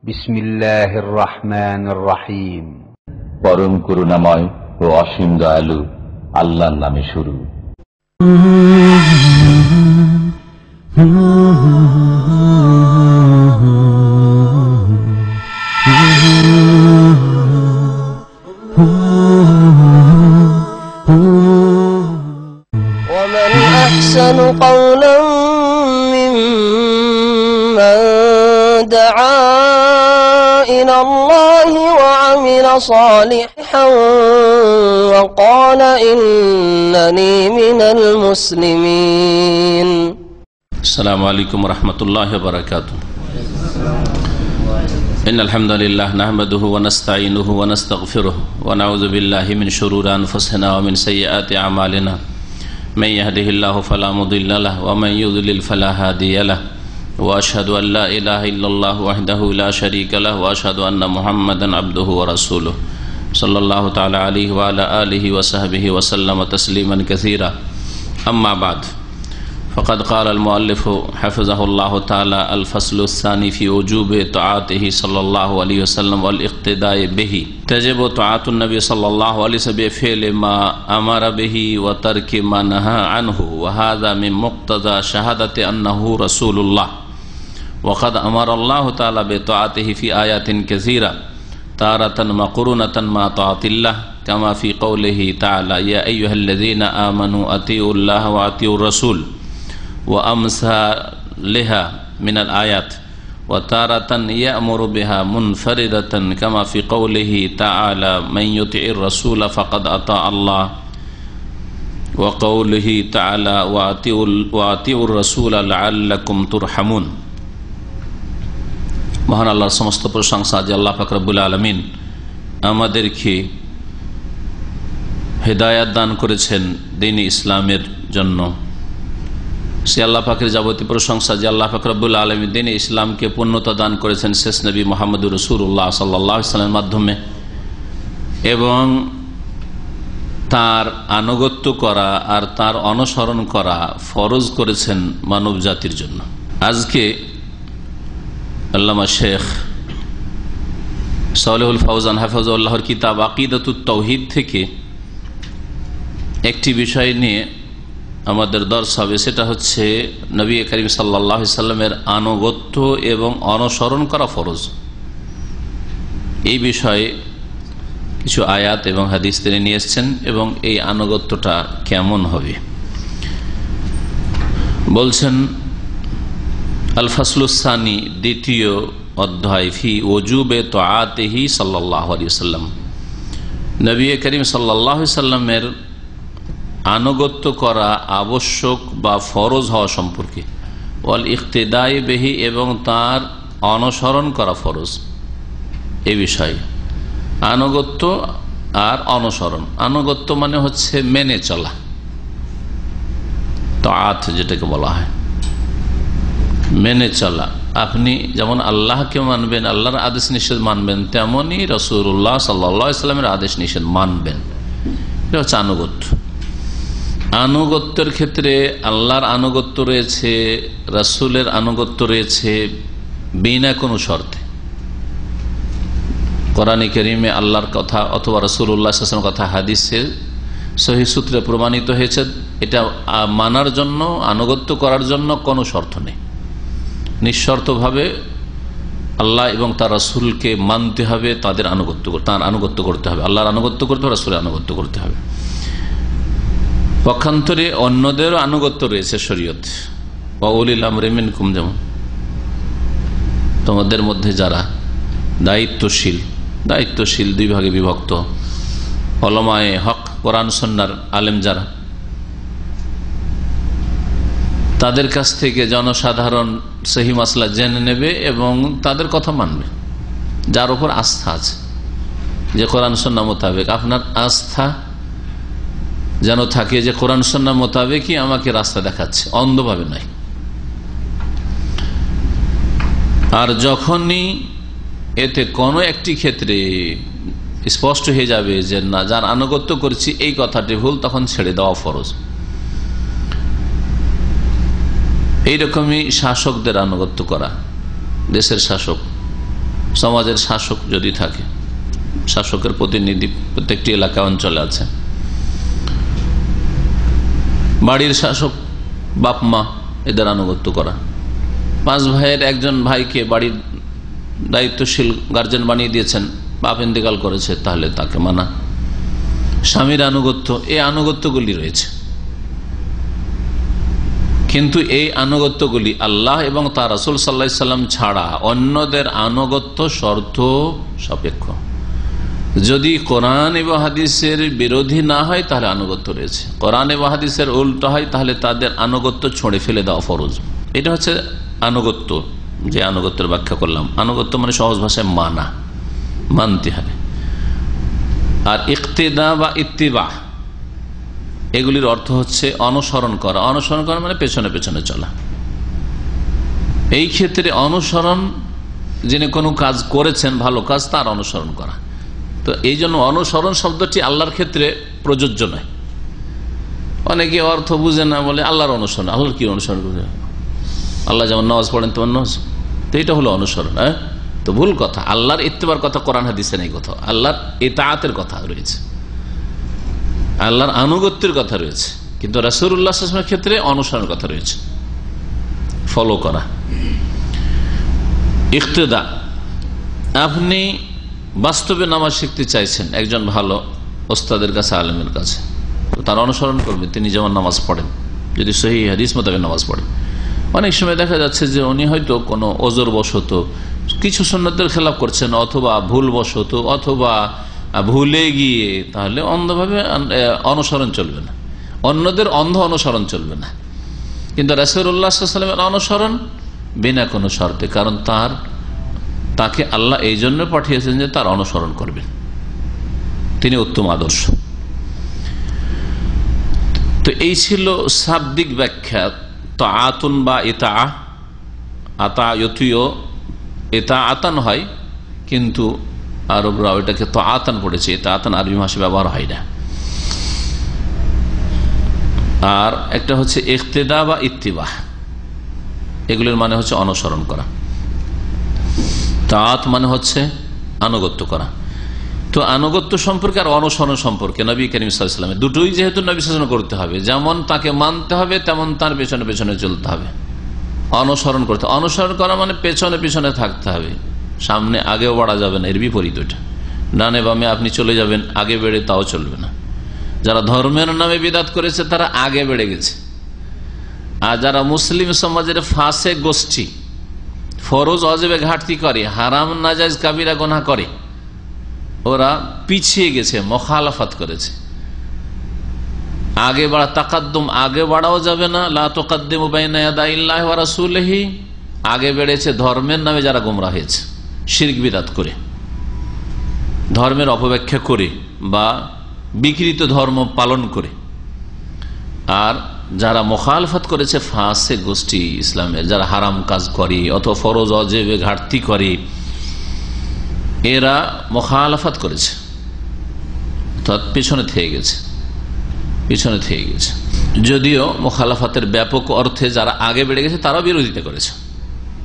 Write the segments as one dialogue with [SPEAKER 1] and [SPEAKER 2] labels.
[SPEAKER 1] বিসমিল্লাহির রহমানির রহিম।
[SPEAKER 2] পরম করুণাময় ও অসীম দয়ালু আল্লাহর নামে শুরু।
[SPEAKER 3] ومن أحسن قولا ممن دعا إلى الله وعمل صالحا وقال إنني من المسلمين.
[SPEAKER 4] السلام عليكم ورحمة الله وبركاته. إن الحمد لله نحمده ونستعينه ونستغفره ونعوذ بالله من شرور أنفسنا ومن سيئات أعمالنا من يهده الله فلا مضل له ومن يضلل فلا هادي له وأشهد أن لا إله إلا الله وحده لا شريك له وأشهد أن محمدا عبده ورسوله صلى الله تعالى عليه وعلى آله وصحبه وسلم تسليما كثيرا. أما بعد فقد قال المؤلف حفظه الله تعالى: الفصل الثاني في وجوب طاعته صلى الله عليه وسلم والاقتداء به. تجب طاعة النبي صلى الله عليه وسلم بفعل ما أمر به وترك ما نهى عنه، وهذا من مقتضى شهادة أنه رسول الله. وقد أمر الله تعالى بطاعته في آيات كثيرة تارة مقرونة مع طاعة الله، كما في قوله تعالى: يا أيها الذين آمنوا أطيعوا الله وأطيعوا الرسول وأمثالها من الآيات، وتارة يأمر بها منفردة كما في قوله تعالى: من يطع الرسول فقد أطاع الله، وقوله تعالى: وأطيعوا الرسول لعلكم ترحمون. মহান আল্লাহর সমস্ত প্রশংসা যে আল্লাহ পাক রব্বুল আলামিন আমাদেরকে হেদায়াত দান করেছেন দ্বীন ইসলামের জন্য। সে আল্লাহ পাকের যাবতীয় প্রশংসা যে আল্লাহ পাক রব্বুল আলামিন দ্বীন ইসলামকে পূর্ণতা দান করেছেন শেষ নবী মুহাম্মদুর রাসূলুল্লাহ সাল্লাল্লাহু আলাইহি ওয়াসাল্লামের মাধ্যমে, এবং তার আনুগত্য করা আর তার অনুসরণ করা ফরজ করেছেন মানব জাতির জন্য। আজকে আল্লামা শেখ সালেহুল ফাউজান হাফিজাহুল্লাহর কিতাব আকিদাতুত তাওহীদ থেকে একটি বিষয় নিয়ে আমাদের দর্স হবে। সেটা হচ্ছে নবী করিম সাল্লাল্লাহু আলাইহি সাল্লামের আনুগত্য এবং অনুসরণ করা ফরজ। এই বিষয়ে কিছু আয়াত এবং হাদিস তিনি নিয়ে এসেছেন এবং এই আনুগত্যটা কেমন হবে বলছেন। আল ফাসলুস সানি, দ্বিতীয় অধ্যায়, ফি ওজুবে তাআতিহি সাল্লাল্লাহু আলাইহি ওয়াসাল্লাম, নবী করিম সাল্লাল্লাহু আলাইহি সাল্লামের আনুগত্য করা আবশ্যক বা ফরজ হওয়া সম্পর্কে, ওয়াল ইক্তেদাই বিহি, এবং তার অনুসরণ করা ফরজ। এই বিষয়ে আনুগত্য আর অনুসরণ। আনুগত্য মানে হচ্ছে মেনে চলা, তাআত যেটাকে বলা হয়, মেনে চলা। আপনি যেমন আল্লাহকে মানবেন, আল্লাহর আদেশ নিষেধ মানবেন, তেমনি রাসূলুল্লাহ সাল্লাল্লাহু আলাইহি ওয়াসাল্লামের আদেশ নিষেধ মানবেন। এটা হচ্ছে আনুগত্য। আনুগত্যের ক্ষেত্রে আল্লাহর আনুগত্য রয়েছে, রাসূলের আনুগত্য রয়েছে বিনা কোনো শর্তে। কোরআনে কারীমে আল্লাহর কথা অথবা রাসূলুল্লাহ সাল্লাল্লাহু আলাইহি ওয়াসাল্লামের কথা হাদিসে সহিহ সূত্রে প্রমাণিত হয়েছে। এটা মানার জন্য, আনুগত্য করার জন্য কোনো শর্ত নেই। নিঃশর্তভাবে আল্লাহ এবং তার রাসূলকে মানতে হবে, তার আনুগত্য করতে হবে, আল্লাহর আনুগত্য করতে হবে, রাসূলের আনুগত্য করতে হবে। পক্ষান্তরে অন্যদেরও আনুগত্য রয়েছে শরীয়ত। ওয়া উলিল আমরি মিনকুম, যেমন তোমাদের মধ্যে যারা দায়িত্বশীল দুই ভাগে বিভক্ত, উলামায়ে হক, কোরআন সুন্নাহর আলেম যারা, তাদের কাছ থেকে জনসাধারণ সহি মাসলা জেনে নেবে এবং তাদের কথা মানবে, যার উপর আস্থা আছে, যে কোরআন সুন্নাহ মোতাবেক। আপনার আস্থা যেন থাকে যে কোরআন সুন্নাহ মোতাবেকই আমাকে রাস্তা দেখাচ্ছে, অন্ধভাবে নাই। আর যখনই এতে কোনো একটি ক্ষেত্রে স্পষ্ট হয়ে যাবে যে না, যার আনুগত্য করছি এই কথাটি ভুল, তখন ছেড়ে দেওয়া ফরজ। এইরকমই শাসকদের আনুগত্য করা, দেশের শাসক সমাজের শাসক যদি থাকে, শাসকের প্রতিনিধি প্রত্যেকটি এলাকা অঞ্চলে আছে, বাড়ির শাসক বাপ মা, এদের আনুগত্য করা। 5 ভাইয়ের একজন ভাইকে বাড়ির দায়িত্বশীল গার্জেন বানিয়ে দিয়েছেন, বাপ ইন্তেকাল করেছে, তাহলে তাকে মানা। স্বামীর আনুগত্য, এই আনুগত্যগুলি রয়েছে। কিন্তু এই আনুগত্যগুলি আল্লাহ এবং তার রাসূল সাল্লাল্লাহু আলাইহি সাল্লাম ছাড়া অন্যদের আনুগত্য শর্ত সাপেক্ষ। যদি কোরআন এবং হাদিসের বিরোধী না হয় তাহলে আনুগত্য রয়েছে, কোরআন এবং হাদিসের উল্টো হয় তাহলে তাদের আনুগত্য ছড়ে ফেলে দেওয়া ফরজ। এটা হচ্ছে আনুগত্য, যে আনুগত্যের ব্যাখ্যা করলাম। আনুগত্য মানে সহজ ভাষায় মানা, মানতে হবে। আর ইক্তেদা বা ইত্তিবা, এগুলির অর্থ হচ্ছে অনুসরণ করা। অনুসরণ করা মানে পেছনে পেছনে চলা। এই ক্ষেত্রে অনুসরণ, যিনি কোনো কাজ করেছেন ভালো কাজ, তার অনুসরণ করা। তো এই জন্য অনুসরণ শব্দটি আল্লাহর ক্ষেত্রে প্রযোজ্য নয়। অনেকে অর্থ বুঝে না, বলে আল্লাহর অনুসরণ। আল্লাহর কি অনুসরণ করে? আল্লাহ যেমন নামাজ পড়েন তেমন নামাজ, তো এটা হলো অনুসরণ। হ্যাঁ, তো ভুল কথা। আল্লাহর ইত্তেবার কথা কোরআন হাদিসে নেই, কথা আল্লাহর ইতাআতের কথা রয়েছে, আল্লাহর আনুগত্যের কথা রয়েছে। কিন্তু রাসূলুল্লাহ সাল্লাল্লাহু আলাইহি ওয়াসাল্লামের ক্ষেত্রে অনুসরণের কথা রয়েছে, ফলো করা। ইক্তেদা, আপনি বাস্তবে নামাজ শিখতে চাইছেন একজন ভালো ওস্তাদের কাছে, আলেমের কাছে, তো তার অনুসরণ করবে। তিনি যেমন নামাজ পড়েন, যদি সহিহ হাদিস মোতাবেক নামাজ পড়েন। অনেক সময় দেখা যাচ্ছে যে উনি হয়তো কোনো ওজর বশত কিছু সুন্নতের খেলাফ করছেন, অথবা ভুল বশত, অথবা ভুলে গিয়ে, তাহলে অন্ধভাবে অনুসরণ চলবে না, অন্যদের অন্ধ অনুসরণ চলবে না। কিন্তু রাসূলুল্লাহ সাল্লাল্লাহু আলাইহি ওয়াসাল্লামের অনুসরণ বিনা কোনো শর্তে, কারণ তাকে আল্লাহ এই জন্য পাঠিয়েছেন যে তার অনুসরণ করবেন, তিনি উত্তম আদর্শ। তো এই ছিল শাব্দিক ব্যাখ্যা। তাআতুন বা ইতাআ, আতায়তীয় ইতাআতান হয়, কিন্তু আরবরা ওইটাকে তাআতান পড়েছে। ইতাআতান আরবি ভাষায় ব্যবহার হয় না। আর একটা হচ্ছে ইক্তেদা বা ইত্তিবা, এগুলোর মানে হচ্ছে অনুসরণ করা। তাআত মানে হচ্ছে আনুগত্য করা। তো আনুগত্য সম্পর্কে আর অনুসরণ সম্পর্কে নবী করিম সাল্লাল্লাহু আলাইহি ওয়াসাল্লাম, দুটোই যেহেতু নবী সাল্লাল্লাহু আলাইহি ওয়াসাল্লাম করতে হবে, যেমন তাকে মানতে হবে তেমন তার পেছনে পেছনে চলতে হবে, অনুসরণ করতে। অনুসরণ করা মানে পেছনে পেছনে থাকতে হবে, সামনে আগেও বাড়া যাবে না, এর বিপরীত ওটা। ডানে বামে আপনি চলে যাবেন, আগে বেড়ে, তাও চলবে না। যারা ধর্মের নামে বিদআত করেছে তারা আগে বেড়ে গেছে। আর যারা মুসলিম সমাজের ফাসেক গোষ্ঠী, ফরজ ওয়াজিবে ঘাটতি করে, হারাম নাজায়েজ কাবিরা গুনাহ করে, ওরা পিছিয়ে গেছে, মুখালাফাত করেছে। আগে বাড়া, তাকাদ্দুম, আগে বাড়াও যাবে না। লা তুকাদ্দিমু বাইনা ইয়াদাইল্লাহি ওয়া রাসূলিহি, আগে বেড়েছে ধর্মের নামে যারা গোমরাহ হয়েছে, শিরক বিদআত করে, ধর্মের অপব্যাখ্যা করে বা বিকৃত ধর্ম পালন করে। আর যারা মুখালফাত করেছে ফাসেক গোষ্ঠী ইসলামের, যারা হারাম কাজ করে অথবা ফরজ ওয়াজিবে ঘাটতি করে, এরা মুখালফাত করেছে, পিছনে থেকে গেছে, পিছনে থেকে গেছে। যদিও মুখালাফাতের ব্যাপক অর্থে যারা আগে বেড়ে গেছে তারাও বিরোধিতা করেছে,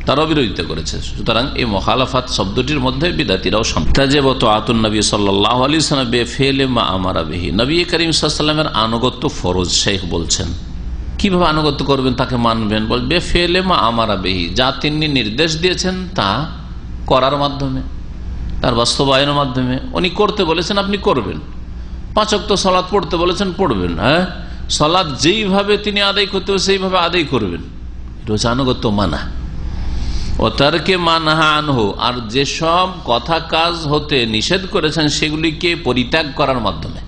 [SPEAKER 4] তারাও বিরোধিতা করেছে। সুতরাং এই মুখালাফাত শব্দটির মধ্যে বিদাতিরাও সম্পর্ক। আতুন নবী সাল্লাল্লাহু আলাইহি ওয়াসাল্লাম বেফেলে মা আমারা বিহি, নবী করিম সাল্লাল্লাহু আলাইহি ওয়াসাল্লামের আনুগত্য ফরজ। শেখ বলছেন কিভাবে আনুগত্য করবেন, তাকে মানবেন? বল বেফেলে মা আমারা বিহি, যা তিনি নির্দেশ দিয়েছেন তা করার মাধ্যমে, তার বাস্তবায়নের মাধ্যমে। উনি করতে বলেছেন, আপনি করবেন। 5 ওয়াক্ত সালাত পড়তে বলেছেন, পড়বেন। হ্যাঁ, সালাত যেইভাবে তিনি আদায় করতে হবে সেইভাবে আদায় করবেন। এটা হচ্ছে আনুগত্য মানা। ও তারকে মানহা আনহু, আর যেসব কথা কাজ হতে নিষেধ করেছেন সেগুলিকে পরিত্যাগ করার মাধ্যমে।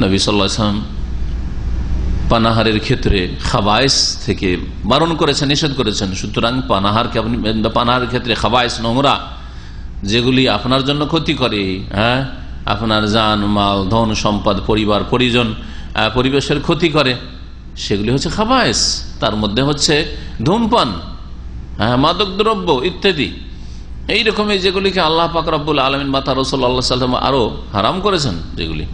[SPEAKER 4] নবী সাল্লাল্লাহু আলাইহি ওয়াসাল্লাম পানাহারের ক্ষেত্রে খাবায়েস থেকে বারণ করেছেন, নিষেধ করেছেন। সুতরাং পানাহারের ক্ষেত্রে খাবায়েস, নোংরা, যেগুলি আপনার জন্য ক্ষতি করে, হ্যাঁ, আপনার জান মাল ধন সম্পদ পরিবার পরিজন পরিবেশের ক্ষতি করে, সেগুলি হচ্ছে খাবায়েস। তার মধ্যে হচ্ছে ধূমপান, হ্যাঁ, মাদক দ্রব্য ইত্যাদি। এইরকমই যেগুলিকে আল্লাহ পাক রব্বুল আলামিন বা তার রাসূল সাল্লাল্লাহু আলাইহি ওয়াসাল্লাম আরো হারাম করেছেন, যেগুলি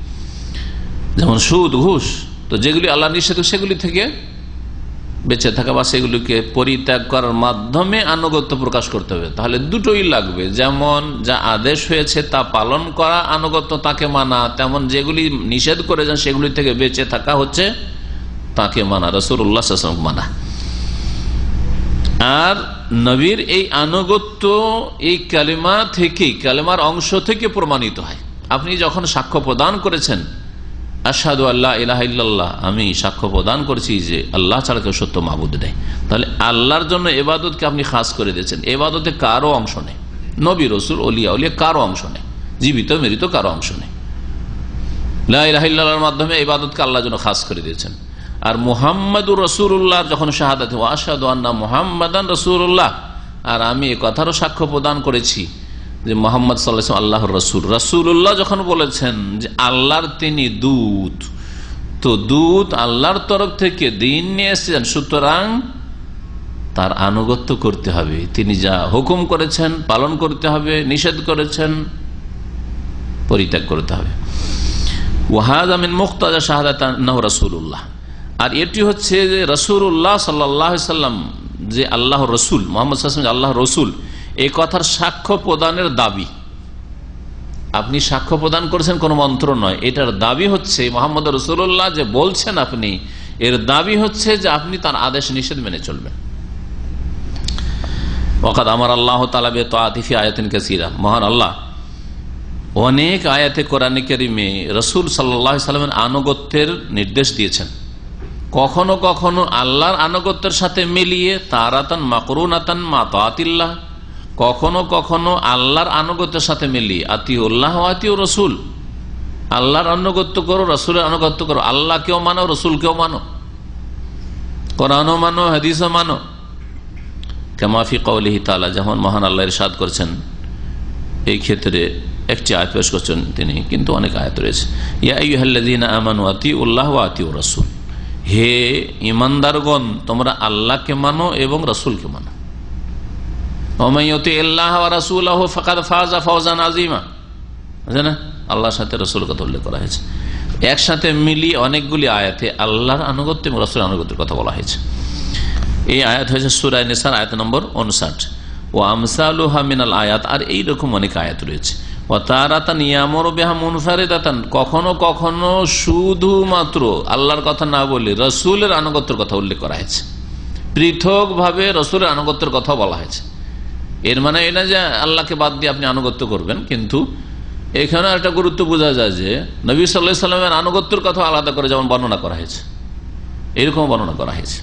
[SPEAKER 4] যেমন সুদ, ঘুষ। তো যেগুলি আল্লাহ নিষেধ সেগুলি থেকে বেঁচে থাকা বা সেগুলিকে পরিত্যাগ করার মাধ্যমে আনুগত্য প্রকাশ করতে হবে। তাহলে দুটোই লাগবে, যেমন যা আদেশ হয়েছে তা পালন করা আনুগত্য, তাকে মানা, তেমন যেগুলি নিষেধ করেছেন সেগুলি থেকে বেঁচে থাকা হচ্ছে তাকে মানা, রাসূলুল্লাহ সাল্লাল্লাহু আলাইহি ওয়াসাল্লাম মানা। আর নবীর এই আনুগত্য এই কালিমা থেকে, কালিমার অংশ থেকে প্রমাণিত হয়। আপনি যখন সাক্ষ্য প্রদান করেছেন আশহাদু আল্লা ইলাহা ইল্লাল্লাহ, আমি সাক্ষ্য প্রদান করছি যে আল্লাহ ছাড়া কেউ সত্য মাবুদ নেই, তাহলে আল্লাহর জন্য ইবাদতকে আপনি খাস করে দিয়েছেন। ইবাদতে কারো অংশ নেই, নবী রাসূল ওলিয়া উলিয়া কারো অংশ নেই, জীবিত মৃত কারো অংশ নেই। লা ইলাহা ইল্লাল্লাহর মাধ্যমে ইবাদতকে আল্লাহর জন্য খাস করে দিয়েছেন। আর মুহাম্মাদুর রাসূলুল্লাহ যখন শাহাদাত ওয়া আশহাদু আন্না মুহাম্মাদান রাসূলুল্লাহ, আর আমি এই কথারও সাক্ষ্য প্রদান করেছি যে মুহাম্মদ সাল্লাল্লাহু আলাইহি ওয়াসাল্লাম আল্লাহর রাসূল। রাসূলুল্লাহ যখন বলেছেন যে আল্লাহর তিনি দূত, তো দূত আল্লাহর তরফ থেকে দ্বীন নিয়ে এসেছেন, সুতরাং তার আনুগত্য করতে হবে। তিনি যা হুকুম করেছেন পালন করতে হবে, নিষেধ করেছেন পরিত্যাগ করতে হবে। ওয়াহাযা মিন মুক্তাদা শাহাদাত আন্নাহু রাসূলুল্লাহ, আর এটি হচ্ছে যে রাসূলুল্লাহ সাল্লাল্লাহু আলাইহি ওয়াসাল্লাম যে আল্লাহর রাসূল, মুহাম্মদ সাল্লাল্লাহু আলাইহি ওয়াসাল্লাম আল্লাহর রাসূল, এই কথার সাক্ষ্য প্রদানের দাবি। আপনি সাক্ষ্য প্রদান করেছেন কোন মন্ত্র নয়, এটার দাবি হচ্ছে মুহাম্মদ রাসূলুল্লাহ যে বলছেন আপনি, এর দাবি হচ্ছে যে আপনি তার আদেশ নিষেধ মেনে চলবেন। ওয়াকাদ আমার আল্লাহ তাআলা বিতাআতি ফি আয়াতিন কাসীরা, মহান আল্লাহ অনেক আয়াতে কোরআনে কারীমে রাসূল সাল্লাল্লাহু আলাইহি ওয়াসাল্লামের আনুগত্যের নির্দেশ দিয়েছেন। কখনো কখনো আল্লাহর আনুগত্যের সাথে মিলিয়ে তারাতান মাকরুনাতান মা তাআতিল্লাহ, কখনো কখনো আল্লাহর আনুগত্যের সাথে মিলিয়ে আতিউল্লাহ ওয়া আতিউর রাসূল, আল্লাহর আনুগত্য করো, রাসূলের আনুগত্য করো, আল্লাহকেও মানো রাসূলকেও মানো, কোরআনও মানো হাদিসও মানো। কামা ফি কওলিহি তাআলা, যেমন মহান আল্লাহ ইরশাদ করেছেন, এই ক্ষেত্রে একটি আয়াত পেশ করছেন তিনি, কিন্তু অনেক আয়াত রয়েছে। ইয়া আইয়ুহাল্লাযীনা আমানু আতিউল্লাহ ওয়া আতিউর রাসূল, হে ঈমানদারগণ তোমরা আল্লাহকে মানো এবং রাসূলকে মানো। ওমান ইউতিল্লাহ ওয়া রাসূলাহু ফাকাদ ফাযা ফাওজান আযীমা, জানা আল্লাহর সাথে রাসূলের কথা উল্লেখ করা হয়েছে। একসাথে মিলিয়ে অনেকগুলি আয়াতে আল্লাহর আনুগত্য এবং রাসূলের আনুগত্যের কথা বলা হয়েছে। এই আয়াত হয়েছে সূরা নিসার আয়াত নম্বর 59, ও আমসালুহা মিনাল আয়াত, আর এইরকম অনেক আয়াত রয়েছে। ও তারাতান ইয়ামুরু বিহা মুনফারিদাতান, কখনো কখনো শুধুমাত্র আল্লাহর কথা না বলে রাসূলের আনুগত্যের কথা উল্লেখ করা হয়েছে, পৃথক ভাবে রাসূলের আনুগত্যের কথা বলা হয়েছে। এর মানে এই না যে আল্লাহকে বাদ দিয়ে আপনি আনুগত্য করবেন, কিন্তু এখানে একটা গুরুত্ব বোঝা যায় যে নবী সাল্লাল্লাহু আলাইহি ওয়াসাল্লামের আনুগত্যের কথা আলাদা করে যেমন বর্ণনা করা হয়েছে, এরকম বর্ণনা করা হয়েছে।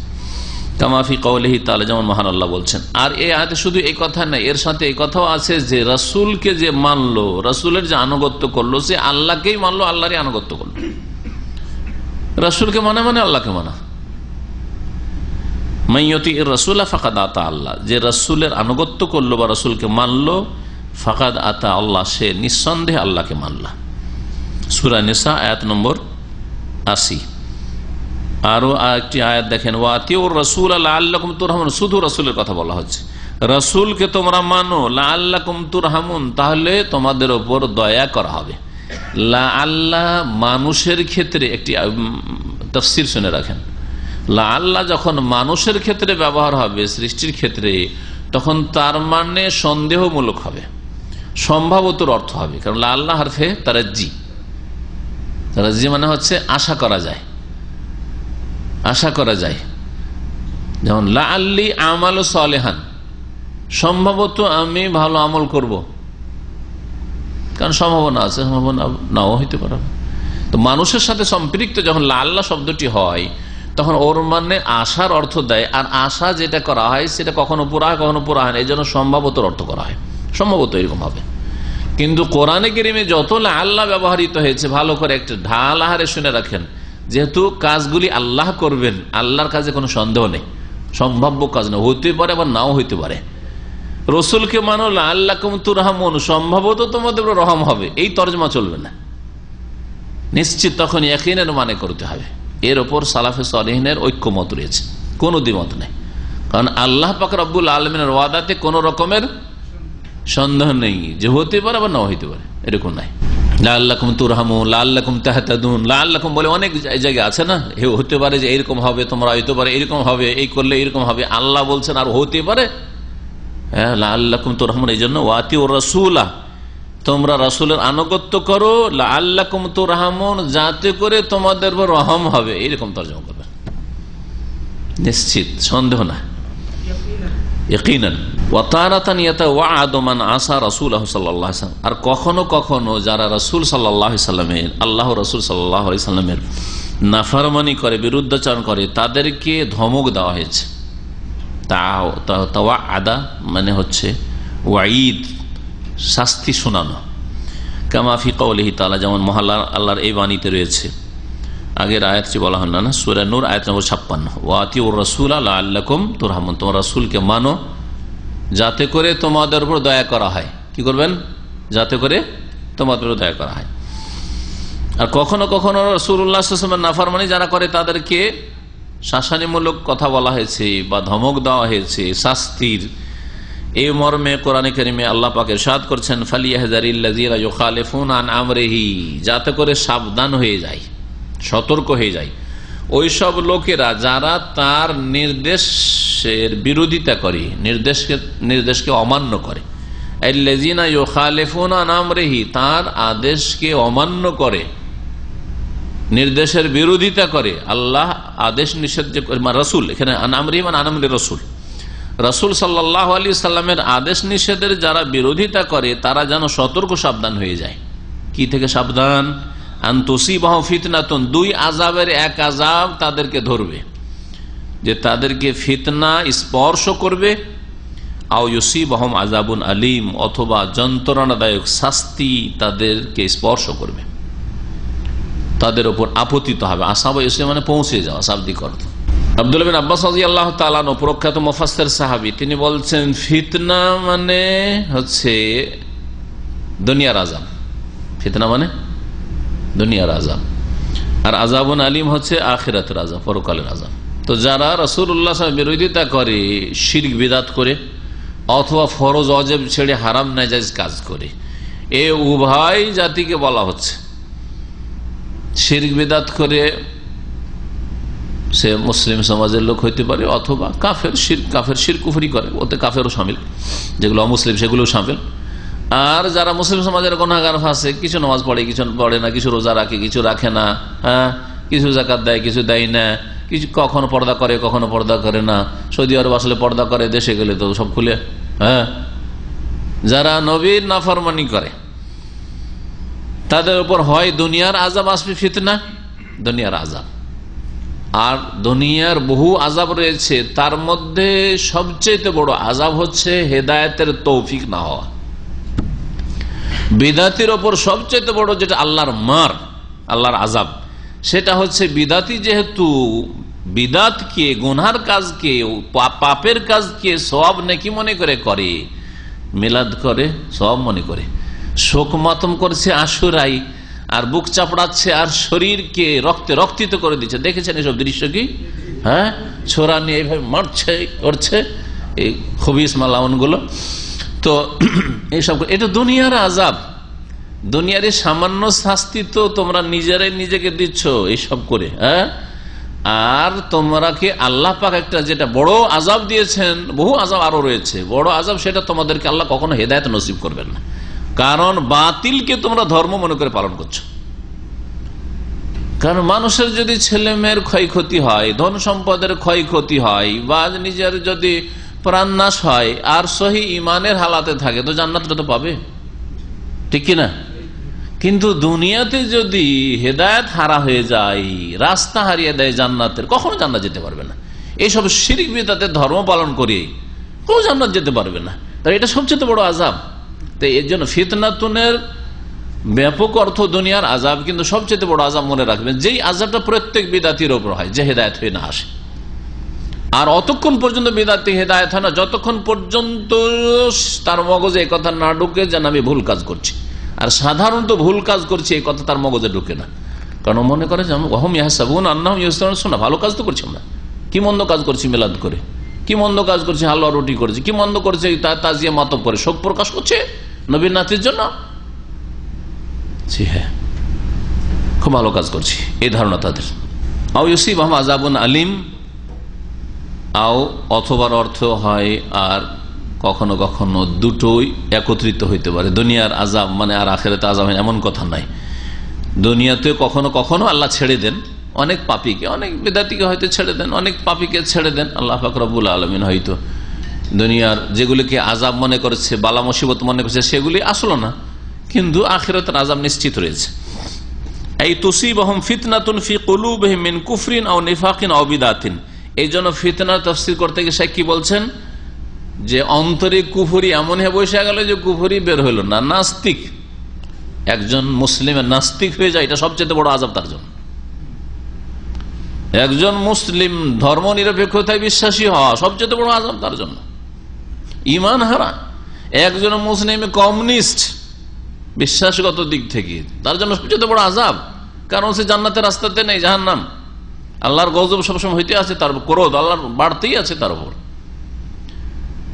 [SPEAKER 4] কামাফি কওলিহি তাআলা, যেমন মহান আল্লাহ বলছেন। আর এই আয়াতে শুধু এই কথা না, এর সাথে এই কথাও আছে যে রাসূলকে যে মানলো, রাসূলের যে আনুগত্য করলো, সে আল্লাহকেই মানলো, আল্লাহরই আনুগত্য করলো। রাসূলকে মানা মানে আল্লাহকে মানা। মাইয়তি রাসূল ফাকাদ আতা আল্লাহ, যে রাসূলের আনুগত্য করলো বা রাসূলকে মানলো, ফাকাদ আতা আল্লাহ, সে নিঃসন্দেহে আল্লাহকে মানলা। সূরা নিসা আয়াত নম্বর 80। আরো একটি আয়াত দেখেন, ওয়াতিউর রাসূল লাআল্লাকুম তুরহামুন, শুধু রাসূলের কথা বলা হচ্ছে। রাসূলকে তোমরা মানো, লাআল্লাকুম তুরহামুন, তাহলে তোমাদের উপর দয়া করা হবে। লাআল্লাহ মানুষের ক্ষেত্রে একটি তাফসীর শুনে রাখেন, লাআল্লাহ যখন মানুষের ক্ষেত্রে ব্যবহার হবে, সৃষ্টির ক্ষেত্রে, তখন তার মানে সন্দেহমূলক হবে, সম্ভবতর অর্থ হবে। কারণ লাআল্লাহ হারফে তারাজ্জি, তারাজ্জি মানে হচ্ছে আশা করা যায়, আশা করা যায়। যেমন লাআল্লি আমালু সালিহান, সম্ভবত আমি ভালো আমল করব, কারণ সম্ভাবনা আছে, সম্ভাবনা নাও হইতে পারে। তো মানুষের সাথে সম্পৃক্ত যখন লাআল্লাহ শব্দটি হয়, তখন ওর মানে আশার অর্থ দেয়। আর আশা যেটা করা হয় সেটা কখনো পুরা হয়, কখনো পুরা হয় না, এই জন্য সম্ভবতর অর্থ করা হয়, সম্ভবত এরকম হবে। কিন্তু কোরআনে কারীমে যত লাআল্লাহ ব্যবহৃত হয়েছে, ভালো করে একটা ঢাল আহারে শুনে রাখেন, যেহেতু কাজগুলি আল্লাহ করবেন, আল্লাহর কাজে কোনো সন্দেহ নেই, সম্ভাব্য কাজ না, হইতে পারে আবার নাও হইতে পারে। রসুলকে মানো, লাআল্লাকুম তুরহামুন, সম্ভবত তোমাদের রহম হবে, এই তরজমা চলবে না, নিশ্চিত তখন ইয়াকিনের মানে করতে হবে। এর ওপর সালাফে সালেহিনের ঐক্যমত রয়েছে, কোনো দ্বিমত নেই। কারণ আল্লাহ পাক রব্বুল আলামিনের ওয়াদাতে কোনো রকমের সন্দেহ নেই যে হতে পারে আবার নাও হইতে পারে, এরকম নাই। লাআল্লাকুম তুরহামুন, লাআল্লাকুম তাহতাদুন, লাআল্লাকুম বলে অনেক জায়গা আছে না, হতে পারে যে এরকম হবে, তোমরা হতে পারে এরকম হবে, এই করলে এরকম হবে, আল্লাহ বলছেন আর হতে পারে। হ্যাঁ, লাআল্লাকুম তুরহামুন, এই জন্য ওয়াতিউর রাসূলা, তোমরা রাসূলের আনুগত্য করো, লাআল্লাকুম তুরহামুন, যাতে করে তোমাদের উপর রহম হবে, এরকম তরজমা করবে, নিশ্চিত, সন্দেহ না, ইয়াকিনান। ওয়া তারাতান ইয়াতাওয়াআদু মান আসা রাসূলুল্লাহ সাল্লাল্লাহু আলাইহি ওয়াসাল্লাম, আর কখনো কখনো যারা রাসূল সাল্লাল্লাহু আলাইহি ওয়াসাল্লামের, আল্লাহ রাসূল সাল্লাল্লাহু আলাইহি ওয়াসাল্লামের নাফরমানি করে, বিরুদ্ধাচরণ করে, তাদেরকে ধমক দেওয়া হয়েছে। তাওয়াআদা মানে হচ্ছে ওয়াঈদ, শাস্তি শোনানো। কামা ফি কওলিহি তাআলা, যেমন মহাল্লা আল্লাহর এই বাণীতে রয়েছে, আগের আয়াতটি বলা হল না, সূরা নূর আয়াত নম্বর 56, ওয়া আতিউর রাসূলা লাআল্লাকুম তুরহামুন, তোমরা রাসূলকে মানো যাতে করে তোমাদের উপর দয়া করা হয়। কি করবেন? যাতে করে তোমাদের উপর দয়া করা হয়। আর কখনো কখনো রাসূলুল্লাহ সাল্লাল্লাহু আলাইহি ওয়াসাল্লামের নাফরমানি যারা করে তাদেরকে শাসানিমূলক কথা বলা হয়েছে বা ধমক দেওয়া হয়েছে শাস্তির। এই মর্মে কোরআনে কারিমে আল্লাহ পাক ইরশাদ করছেন, ফালিয়াহযারিল্লাযীনা ইউখালিফুনা আন আমরিহি, যাতে করে সাবধান হয়ে যায়, সতর্ক হয়ে যায় ওই সব লোকেরা যারা তার নির্দেশের বিরোধিতা করে, নির্দেশকে অমান্য করে। আল্লাযীনা ইউখালিফুনা আন আমরিহি, তার আদেশকে অমান্য করে, নির্দেশের বিরোধিতা করে, আল্লাহ আদেশ নিষেধ যে রাসূল, এখানে আন আমরিহি মানে আন আমরি রাসূল, রাসূল সাল্লাল্লাহু আলাইহি সাল্লামের আদেশ নিষেধের যারা বিরোধিতা করে তারা যেন সতর্ক সাবধান হয়ে যায়। কি থেকে সাবধান? আন তুসিবাহু ফিতনাতুন, দুই আযাবের এক আযাব তাদেরকে ধরবে, যে তাদেরকে ফিতনা স্পর্শ করবে, আও ইউসিবাহুম আযাবুন আলীম, অথবা যন্ত্রণাদায়ক শাস্তি তাদেরকে স্পর্শ করবে, তাদের উপর আপতিত হবে। আসাবা ইউসি মানে পৌঁছে যাওয়া, শাব্দিক অর্থ। আব্দুল্লাহ বিন আব্বাস রাদিয়াল্লাহু তাআলা আনহু, প্রখ্যাত মুফাসসির সাহাবী, তিনি বলছেন ফিতনা মানে হচ্ছে দুনিয়ার আযাব, ফিতনা মানে দুনিয়ার আযাব, আর আযাবুন আলীম হচ্ছে আখিরাতের আযাব, পরকালের আযাব। তো যারা রাসূলুল্লাহ সাল্লাল্লাহু আলাইহি ওয়াসাল্লাম বিরোধিতা করে, শিরক বিদআত করে, অথবা ফরজ ওয়াজিব ছেড়ে হারাম নাজায়েজ কাজ করে, এই উভয় জাতিকে বলা হচ্ছে। শিরক বিদআত করে সে মুসলিম সমাজের লোক হইতে পারে, অথবা কাফের শিরক কুফরি করে, ওতে কাফেরও শামিল, যেগুলো অমুসলিম সেগুলো শামিল। আর যারা মুসলিম সমাজের গুনাহগার ফাসিক, কিছু নামাজ পড়ে, কিছু পড়ে না, কিছু রোজা রাখে, কিছু রাখে না, হ্যাঁ, কিছু যাকাত দেয়, কিছু দেয় না, কিছু কখনো পর্দা করে, কখনো পর্দা করে না, সৌদি আরব আসলে পর্দা করে, দেশে গেলে তো সব খুলে, হ্যাঁ, যারা নবীর নাফরমানি করে তাদের উপর হয় দুনিয়ার আযাব আসবে, ফিতনা, দুনিয়ার আযাব। আর দুনিয়ার বহু আযাব রয়েছে, তার মধ্যে সবচেয়ে বড় আযাব হচ্ছে হেদায়েতের তৌফিক না হওয়া। বিদাতির ওপর সবচেয়ে বড় যেটা আল্লাহর মার, আল্লাহর আযাব, সেটা হচ্ছে বিদাতি যেহেতু বিদাতকে, গুনহার কাজকে, পাপের কাজকে সওয়াব নেকি মনে করে, মিলাদ করে সওয়াব মনে করে, শোক মাতম করছে আশুরাই, আর বুক চাপড়াচ্ছে, আর শরীরকে রক্তে রক্তিত করে দিচ্ছে। দেখেছেন এসব দৃশ্য কি? হ্যাঁ, ছোরা নিয়ে এইভাবে মারছে, করছে এই খবিস মালাউন গুলো। তো এইসব, এটা দুনিয়ার আযাব, দুনিয়ার সামান্য শাস্তি তো তোমরা নিজেরাই নিজেকে দিচ্ছ এইসব করে। হ্যাঁ, আর তোমরাকে আল্লাহ পাক একটা যেটা বড় আযাব দিয়েছেন, বহু আযাব আরো রয়েছে, বড় আযাব, সেটা তোমাদেরকে আল্লাহ কখনো হেদায়েত নসিব করবেন না, কারণ বাতিলকে তোমরা ধর্ম মনে করে পালন করছো। কারণ মানুষের যদি ছেলে মেয়ের ক্ষয়ক্ষতি হয়, ধন সম্পদের ক্ষয়ক্ষতি হয়, বা নিজের যদি প্রাণনাশ হয়, আর সহি ইমানের হালাতে থাকে, তো জান্নাতটা তো পাবে, ঠিক কিনা? কিন্তু দুনিয়াতে যদি হেদায়েত হারা হয়ে যায়, রাস্তা হারিয়ে দেয় জান্নাতের, কখনো জান্নাত যেতে পারবে না। এইসব শিরক বিদআতের ধর্ম পালন করে কোনো জান্নাত যেতে পারবে না, তাই এটা সবচেয়ে বড় আযাব। তো এর জন্য ফিতনাতুনের ব্যাপক অর্থ দুনিয়ার আযাব, কিন্তু সবচেয়ে বড় আযাব মনে রাখবেন, যেই আযাবটা প্রত্যেক বিদআতির উপর হয়, যে হেদায়েত হয়ে না আসে। আর অতক্ষণ পর্যন্ত বিদআতি হেদায়েত হয় না যতক্ষণ পর্যন্ত তার মগজে এই কথা না ঢুকে যেন আমি ভুল কাজ করছি। আর সাধারণত ভুল কাজ করছি এই কথা তার মগজে ঢুকে না, কারণ মনে করে যে ওয়াহুম ইয়াহসাবুনা আন্নাহুম ইহসানুনা, ভালো কাজ তো করছি আমরা, কি মন্দ কাজ করছি মিলাদ করে, কি মন্দ কাজ করছি হালুয়া রুটি করেছি, কি মন্দ করছে তাজিয়া মাতব করে, শোক প্রকাশ করছে নবীর নাতির জন্য। জি হ্যাঁ, খুব ভালো কাজ করছি, এই ধারণা তাদের। আও ইউসিবাহুম আযাবুন আলিম, আও অথবার অর্থ হয় আর কখনো কখনো দুটোই একত্রিত হইতে পারে। দুনিয়ার আযাব মানে আর আখিরাতে আযাব এমন কথা নাই। দুনিয়াতে কখনো কখনো আল্লাহ ছেড়ে দেন অনেক পাপীকে, অনেক বিদআতীকে হয়তো ছেড়ে দেন, অনেক পাপীকে ছেড়ে দেন আল্লাহ পাক রব্বুল আলামিন। হয়তো দুনিয়ার যেগুলিকে আযাব মনে করেছে, বালা মুসিবত মনে করছে, সেগুলি আসলো না, কিন্তু আখিরাতের আযাব নিশ্চিত রয়েছে। এই তুসিবাহুম ফিতনাতুন ফি কুলুবিহিম মিন কুফরিন আও নিফাকিন আও বিদআতিন। এই জন্য ফিতনা তাফসীর করতে গিয়ে শেখ কি বলছেন, যে অন্তরে কুফরি এমন হয়ে বসে গেল যে কুফরি বের হইল না। নাস্তিক, একজন মুসলিমের নাস্তিক হয়ে যায়, এটা সবচেয়ে বড় আযাব তার জন্য। একজন মুসলিম ধর্ম নিরপেক্ষতায় বিশ্বাসী হওয়া সবচেয়ে বড় আযাব তার জন্য, ঈমান হারা। একজন মুসলিম কমিউনিস্ট বিশ্বাসগত দিক থেকে, তার জন্য সবচেয়ে বড় আযাব, কারণ সে জান্নাতের রাস্তাতে নেই, জাহান্নাম। আল্লাহর গজব সবসময় হইতে আছে, তার ক্রোধ আল্লাহর বাড়তেই আছে তার উপর।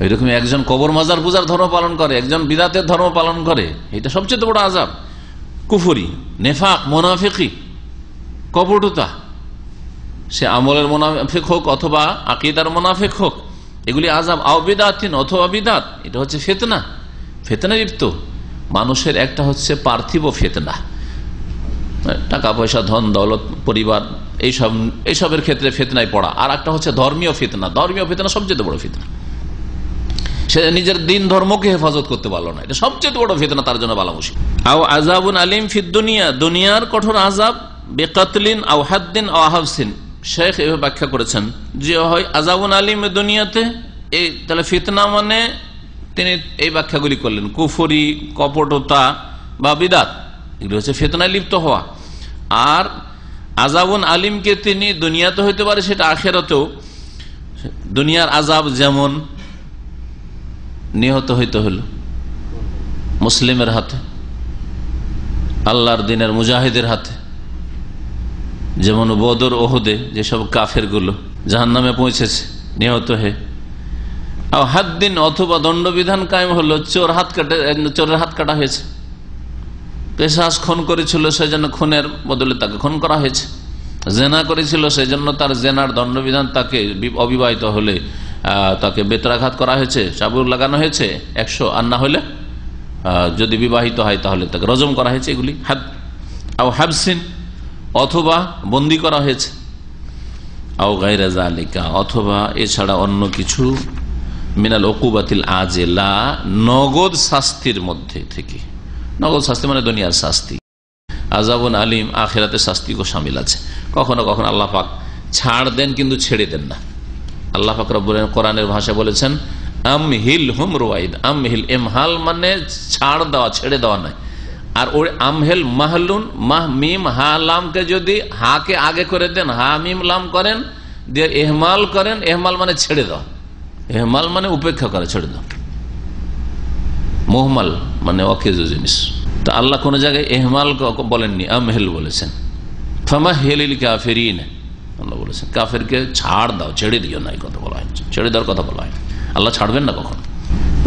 [SPEAKER 4] এইরকম একজন কবর মাজার পূজার ধর্ম পালন করে, একজন বিদআতের ধর্ম পালন করে, এটা সবচেয়ে বড় আযাব। কুফরি, নেফাক, মুনাফিকি, কপটতা, সে আমলের মুনাফিক হোক অথবা আকীদার মুনাফিক হোক, এগুলি আযাব। আও বিদআতিন, অথবা বিদআত, এটা হচ্ছে ফিতনা, ফিতনা লিপ্ত মানুষের। একটা হচ্ছে পার্থিব ফিতনা, টাকা পয়সা, ধন দৌলত, পরিবার, এইসবের ক্ষেত্রে ফিতনায় পড়া। আর একটা হচ্ছে ধর্মীয় ফিতনা। ধর্মীয় ফিতনা সবচেয়ে বড় ফিতনা। সে নিজের দিন ধর্মকে হেফাজত করতে পারলো না, এটা সবচেয়ে বড় ফিতনা তার জন্য বালা মুশকিল। আও আযাবুন আলিম ফিদ দুনিয়া, দুনিয়ার কঠোর আযাব, বিকাতলিন আও হাদ্দিন আও হাবসিন। শেখ এভাবে ব্যাখ্যা করেছেন যে হয় আযাবুন আলিম দুনিয়াতে, এই তাহলে ফিতনা মানে তিনি এই ব্যাখ্যাগুলি করলেন, কুফরি, কপটতা বা বিদআত, এগুলি হচ্ছে ফিতনায় লিপ্ত হওয়া। আর আযাবুন আলিমকে তিনি দুনিয়াতে হইতে পারে, সেটা আখিরাতেও। দুনিয়ার আযাব যেমন নিহত হইতে হলো মুসলিমের হাতে, আল্লাহর দিনের মুজাহিদের হাতে, যেমন বদর ওহুদে যেসব কাফের গুলো জাহান্নামে পৌঁছেছে নিহত হয়ে। আর হাদ্দিন, অথবা দণ্ডবিধান কায়েম হলো, চোরের হাত কাটা হয়েছে। পেশাস খুন করেছিল, সেজন্য খুনের বদলে তাকে খুন করা হয়েছে। জেনা করেছিল, সেজন্য তার জেনার দণ্ডবিধান, তাকে অবিবাহিত হলে তাকে বেত্রাঘাত করা হয়েছে, চাবুক লাগানো হয়েছে 100, আর না হলে যদি বিবাহিত হয় তাহলে তাকে রজম করা হয়েছে। এগুলি হাদ। আও হাবসিন, অথবা বন্দী করা হয়েছে। আও গায়রা যালিকা, অথবা এছাড়া অন্য কিছু, মিনাল উকুবাতিল আজেলা, নগদ শাস্তির মধ্যে থেকে। নগদ শাস্তি মানে দুনিয়ার শাস্তি। আযাবুন আলিম, আখিরাতের শাস্তিও শামিল আছে। কখনো কখনো আল্লাহ পাক ছাড় দেন, কিন্তু ছেড়ে দেন না। আল্লাহ পাক রব্বুল আলামিন কোরআনের ভাষায় বলেছেন আমহিলহুম রুয়াইদ। আমহিল, ইমহাল মানে ছাড় দেওয়া, ছেড়ে দেওয়া নয়। আর ওই আমহেল মাহলুন, মাহ মিম হা লামকে যদি হাকে আগে করে দেন, হা মিম লাম করেন, দিয়ে এহমাল করেন। এহমাল মানে ছেড়ে দাও, এহমাল মানে উপেক্ষা করে, ছেড়ে দাও। মুহমাল মানে অকেজো জিনিস। তো আল্লাহ কোন জায়গায় এহমাল বলেননি, আমহেল বলেছেন। ফামাহিলিল কাফিরিন, আল্লাহ বলেছেন কাফেরকে ছাড় দাও, ছেড়ে দিও না, এই কথা বলা হয়েছে, ছেড়ে দেওয়ার কথা বলা হয়। আল্লাহ ছাড়বেন না কখন।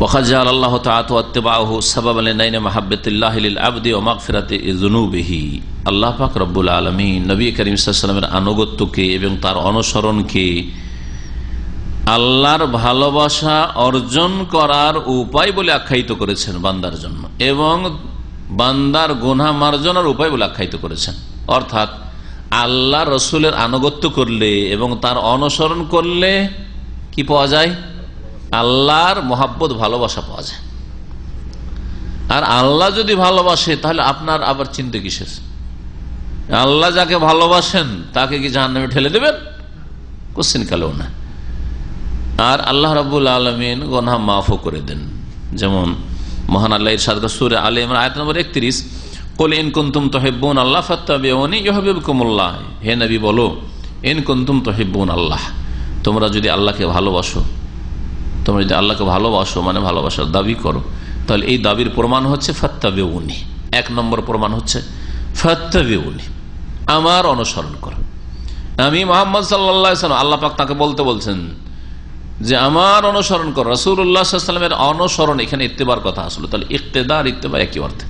[SPEAKER 4] ওয়াখাজাল আল্লাহ তাআলা ওয়াত্তিবাহু সাবাবান লিনাইল মাহাব্বাতিল্লাহি লিল আবদি ওয়া মাগফিরাতি যুনুবিহি। আল্লাহ পাক রব্বুল আলামিন নবী করিম সাল্লাল্লাহু আলাইহি ওয়াসাল্লামের আনুগত্যকে এবং তার অনুসরণকে আল্লাহর ভালোবাসা অর্জন করার উপায় বলে আখ্যায়িত করেছেন বান্দার জন্য, এবং বান্দার গুনাহ মার্জনার উপায় বলে আখ্যায়িত করেছেন। অর্থাৎ আল্লাহ রসুলের আনুগত্য করলে এবং তার অনুসরণ করলে কি পাওয়া যায়? আল্লাহর মহাব্বত, ভালোবাসা পাওয়া যায়। আর আল্লাহ যদি ভালোবাসে তাহলে আপনার আবার চিন্তা কিসের? আল্লাহ যাকে ভালোবাসেন তাকে কি জাহান্নামে ঠেলে দেবেন? কোশ্চেন কালেও না। আর আল্লাহ রাব্বুল আলামিন গুনাহ মাফও করে দেন। যেমন মহান আল্লাহ ইরশাদ করেন সূরা আলে ইমরান আয়াত নম্বর 31, কুল ইন কুনতুম তুহিব্বুন আল্লাহ ফাত্তাবিউনি ইউহিব্বুকুমুল্লাহ। হে নবী বলো, ইন কুনতুম তুহিব্বুন আল্লাহ, তোমরা যদি আল্লাহকে ভালোবাসো, তোমরা যদি আল্লাহকে ভালোবাসো মানে ভালোবাসার দাবি করো, তাহলে এই দাবির প্রমাণ হচ্ছে ফাত্তাবিউনি। 1 নম্বর প্রমাণ হচ্ছে ফাত্তাবিউনি, আমার অনুসরণ করো। আমি মুহাম্মদ সাল্লাল্লাহু আলাইহি ওয়াসাল্লাম, আল্লাহ পাক তাকে বলতে বলছেন যে আমার অনুসরণ করো। রাসূলুল্লাহ সাল্লাল্লাহু আলাইহি ওয়াসাল্লামের অনুসরণ, এখানে ইত্তেবার কথা আসলে, তাহলে ইক্তেদা আর ইত্তেবা একই অর্থে।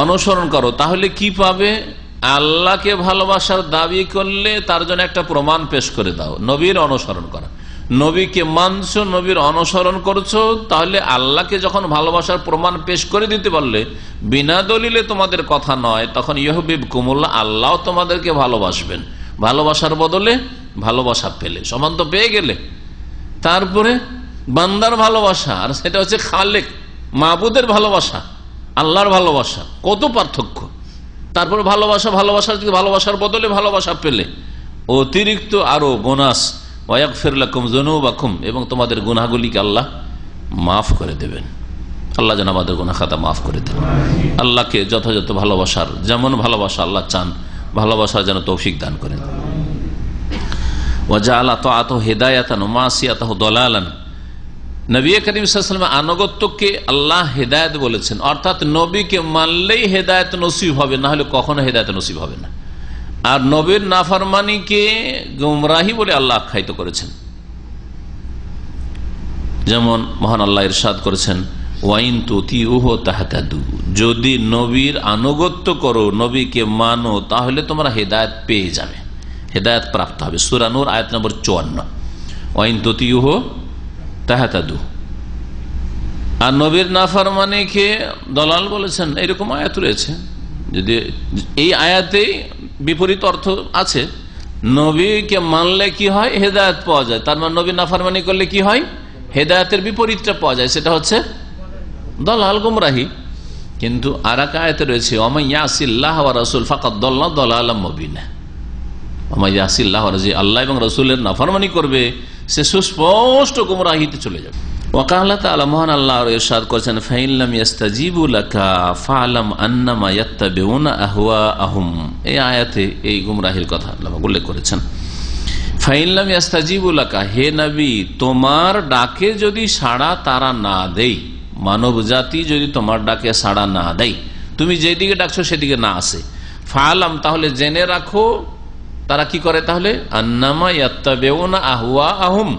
[SPEAKER 4] অনুসরণ করো, তাহলে কি পাবে? আল্লাহকে ভালোবাসার দাবি করলে তার জন্য একটা প্রমাণ পেশ করে দাও, নবীর অনুসরণ করা। নবীকে মানছো, নবীর অনুসরণ করছো, তাহলে আল্লাহকে যখন ভালোবাসার প্রমাণ পেশ করে দিতে পারলে, বিনা দলিলে তোমাদের কথা নয়, তখন ইউহিব্বুকুমুল্লাহ, আল্লাহ তোমাদেরকে ভালোবাসবেন। ভালোবাসার বদলে ভালোবাসা পেলে, সমান তো পেয়ে গেলে। তারপরে বান্দার ভালোবাসা, আর সেটা হচ্ছে খালেক মাবুদের ভালোবাসা, আল্লাহর ভালোবাসা, কত পার্থক্য। তারপর ভালোবাসার বদলে ভালোবাসা পেলে অতিরিক্ত আরো বোনাস, ওয়াগফির লাকুম যুনুবাকুম, এবং তোমাদের গুনাহগুলিকে আল্লাহ মাফ করে দেবেন। আল্লাহ যেন আমাদের গুনাহ খাতা মাফ করে দেন। আল্লাহকে যথাযথ ভালোবাসার, যেমন ভালোবাসা আল্লাহ চান, ভালোবাসার যেন তৌফিক দান করেন। ওয়া জাআলা তাআতাহু হিদায়াতান ওয়া মাসিয়াতাহু দালালান। নবী করিম সাল্লাল্লাহু আলাইহি ওয়াসাল্লাম আনুগত্যকে আল্লাহ হেদায়েত বলেছেন, অর্থাৎ নবীকে মানলেই হেদায়েত নসিব হবে, না হলে কখনো হেদায়েত নসিব হবে না। আর নবীর নাফরমানিকে গুমরাহি বলে আল্লাহ আখ্যায়িত করেছেন। যেমন মহান আল্লাহ ইরশাদ করেছেন, ওয়াইন তুতিউহু তাহতাদু, যদি নবীর আনুগত্য করো, নবীকে মানো, তাহলে তোমরা হেদায়েত পেয়ে যাবে, হেদায়েত প্রাপ্ত হবে। সূরা নূর আয়াত নম্বর 54। ওয়াইন তুতিউহু তাহতাদু। আর নবীর নাফরমানিকে দলাল বলেছেন, এরকম আয়াত রয়েছে। যদি এই আয়াতে বিপরীত অর্থ আছে, নবীকে মানলে কি হয়? হেদায়েত পাওয়া যায়। তার মানে নবীর নাফরমানি করলে কি হয়? হেদায়েতের বিপরীতটা পাওয়া যায়, সেটা হচ্ছে দলাল, গুমরাহি। কিন্তু আর এক আয়াতে রয়েছে, ওয়া ইয়াসিল্লাহ ওয়া রাসূল ফাকাদ দাল্লা দালালাম মুবিনা। ওয়া ইয়াসিল্লাহ ওয়া রাসূল, আল্লাহ এবং রাসূলের নাফরমানি করবে, সে সুস্পষ্ট গুমরাহিতে চলে যাবে। ওয়াকাল তাআলা, মহান আল্লাহ ইরশাদ করেছেন, ফাইন লাম ইস্তাজিবু লাকা ফাআলাম আন্নামা ইয়াত্তাবিউনা আহওয়াআহুম। এই আয়াতে এই গুমরাহির কথা আল্লাহ উল্লেখ করেছেন। ফাইন লাম ইস্তাজিবু লাকা, হে নবী, তোমার ডাকে যদি সাড়া তারা না দেয়, মানব জাতি যদি তোমার ডাকে সাড়া না দেয়, তুমি যেদিকে ডাকছো সেদিকে না আসে, ফাআলাম, তাহলে জেনে রাখো তারা কি করে, তাহলে আন্নামা ইয়াত্তাবিউনা আহওয়াআহুম,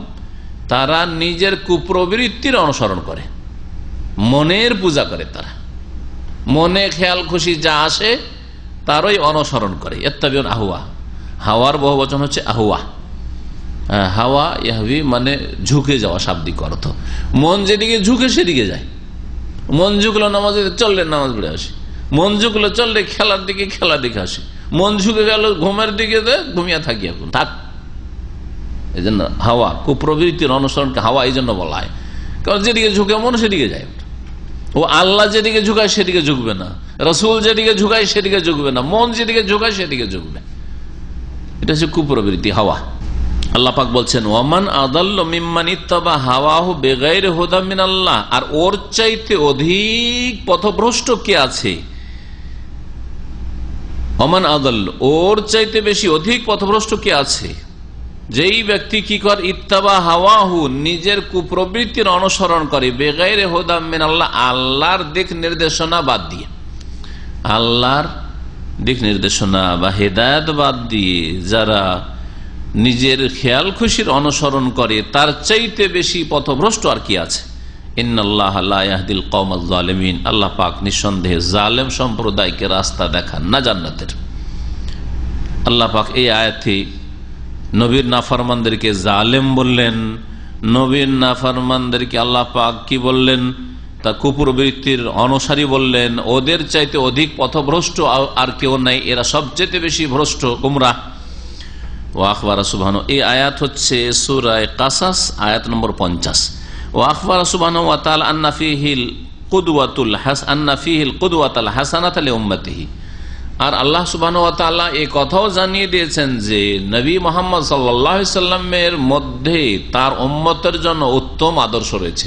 [SPEAKER 4] তারা নিজের কুপ্রবৃত্তির অনুসরণ করে, মনের পূজা করে, তারা মনে খেয়াল খুশি যা আসে তারই অনুসরণ করে। ইয়াত্তাবিউনা আহওয়া, হাওয়ার বহু বচন হচ্ছে আহওয়া। হাওয়া ইয়াহবি মানে ঝুঁকে যাওয়া, শাব্দিক অর্থ। মন যেদিকে ঝুঁকে সেদিকে যায়। মন ঝুঁকলো নামাজে, চললে নামাজ পড়ে আসে। মন ঝুঁকলো চললে খেলার দিকে, খেলা দিকে আসে। মন ঝুঁকে গেল ঘুমের দিকে, ঘুমিয়ে থাকি, এখন থাক। এই জন্য হাওয়া, কুপ্রবৃত্তির অনুসরণকে হাওয়া এই জন্য বলা হয়, কারণ যেদিকে ঝুঁকে মন সেদিকে যায়। ও আল্লাহ যেদিকে ঝুঁকায় সেদিকে ঝুঁকবে না, রসুল যেদিকে ঝুঁকায় সেদিকে ঝুঁকবে না, মন যেদিকে ঝুঁকায় সেদিকে ঝুঁকবে। এটা হচ্ছে কুপ্রবৃত্তি, হাওয়া। আল্লাহ পাক বলছেন, ওয়ামান আদাল্লু মিম্মান ইত্তাবা হাওয়াহু বিগাইরি হুদা মিনাল্লাহ, আর ওর চাইতে অধিক পথভ্রষ্ট কে আছে? ওয়ামান আদাল্লু, ওর চাইতে বেশি অধিক পথভ্রষ্ট কে আছে? যেই ব্যক্তি কি করে, ইত্তাবা হাওয়াহু, নিজের কুপ্রবৃত্তির অনুসরণ করে, বেগাইরে হুদা মিনাল্লাহ, আল্লাহর দিক নির্দেশনা বাদ দিয়ে, আল্লাহর দিক নির্দেশনা বা হেদায়েত বাদ দিয়ে যারা নিজের খেয়াল খুশির অনুসরণ করে, তার চাইতে বেশি পথভ্রষ্ট আর কি আছে? ইন্নাল্লাহ লা ইয়াহদিল কওমাজ জালিমিন, আল্লাহ পাক নিঃসন্দেহে জালেম সম্প্রদায়কে রাস্তা দেখান না জান্নাতের। আল্লাহ পাক এই আয়াতে নবীর নাফরমানদেরকে জালেম বললেন, নবীর নাফরমানদেরকে আল্লাহ পাক কি বললেন? তা কুপ্রবৃত্তির অনুসারী বললেন, ওদের চাইতে অধিক পথভ্রষ্ট আর কেউ নাই, এরা সবচেয়ে বেশি ভ্রষ্ট, গুমরাহ। ও আখবারা সুবহানাহু, এই আয়াত হচ্ছে সূরা কাসাস আয়াত নম্বর 50। ও আখবারা সুবহানাহু ওয়া তাআলা আন্না ফীহিল কুদওয়াতুল হাসানাতা লিউম্মতিহি, আর আল্লাহ সুবহানাহু ওয়া তাআলা এই কথাও জানিয়ে দিয়েছেন যে নবী মুহাম্মদ সাল্লাল্লাহু আলাইহি সাল্লামের মধ্যে তার উম্মতের জন্য উত্তম আদর্শ রয়েছে।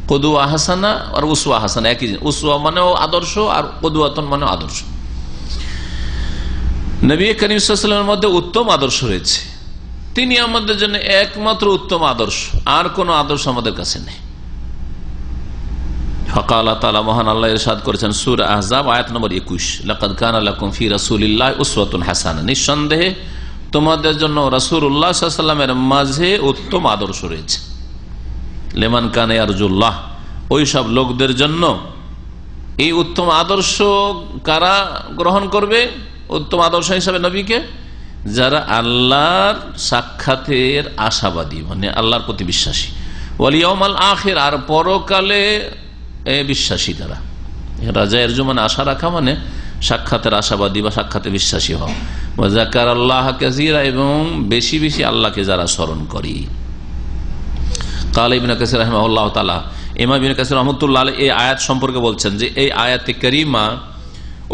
[SPEAKER 4] কুদওয়া হাসানা আর উসওয়া হাসানা একই জিনিস। উসওয়া মানেও আদর্শ, আর কুদওয়াতুন মানেও আদর্শ। নবী করিম সাল্লাল্লাহু আলাইহি ওয়াসাল্লামের মধ্যে উত্তম আদর্শ রয়েছে, তিনি আমাদের জন্য একমাত্র উত্তম আদর্শ, আর কোন আদর্শ আমাদের কাছে নেই। ফাকালা তাআলা, মহান আল্লাহ ইরশাদ করেছেন সূরা আহজাব আয়াত নম্বর 21, লাকাদ কানা লাকুম ফি রাসূলিল্লাহি উসওয়াতুন হাসানাহ, নিঃসন্দেহে তোমাদের জন্য রাসূলুল্লাহ সাল্লাল্লাহু আলাইহি ওয়াসাল্লামের মাঝে উত্তম আদর্শ রয়েছে। লিমান কানা ইয়ারজুল্লাহ, ওই সব লোকদের জন্য এই উত্তম আদর্শ কারা গ্রহণ করবে? উত্তম আদর্শ হিসাবে নবীকে যারা আল্লাহর সাক্ষাতের আশাবাদী, মানে আল্লাহর প্রতি বিশ্বাসী, ওয়াল ইয়াউমাল আখির, আর পরকালে বিশ্বাসী যারা। রাজা এরজুমান আশা রাখা মানে সাক্ষাতের আশাবাদী বা সাক্ষাতে বিশ্বাসী হওয়া। ওয়া যাকারাল্লাহ কাসীরা, এবং বেশি বেশি আল্লাহকে যারা স্মরণ করি। কাল ইবনে কাসির রাহিমাহুল্লাহ তাআলা, ইমাম ইবনে কাসির রাহমাতুল্লাহ আলাইহি এই আয়াত সম্পর্কে বলছেন যে এই আয়াতে কারিমা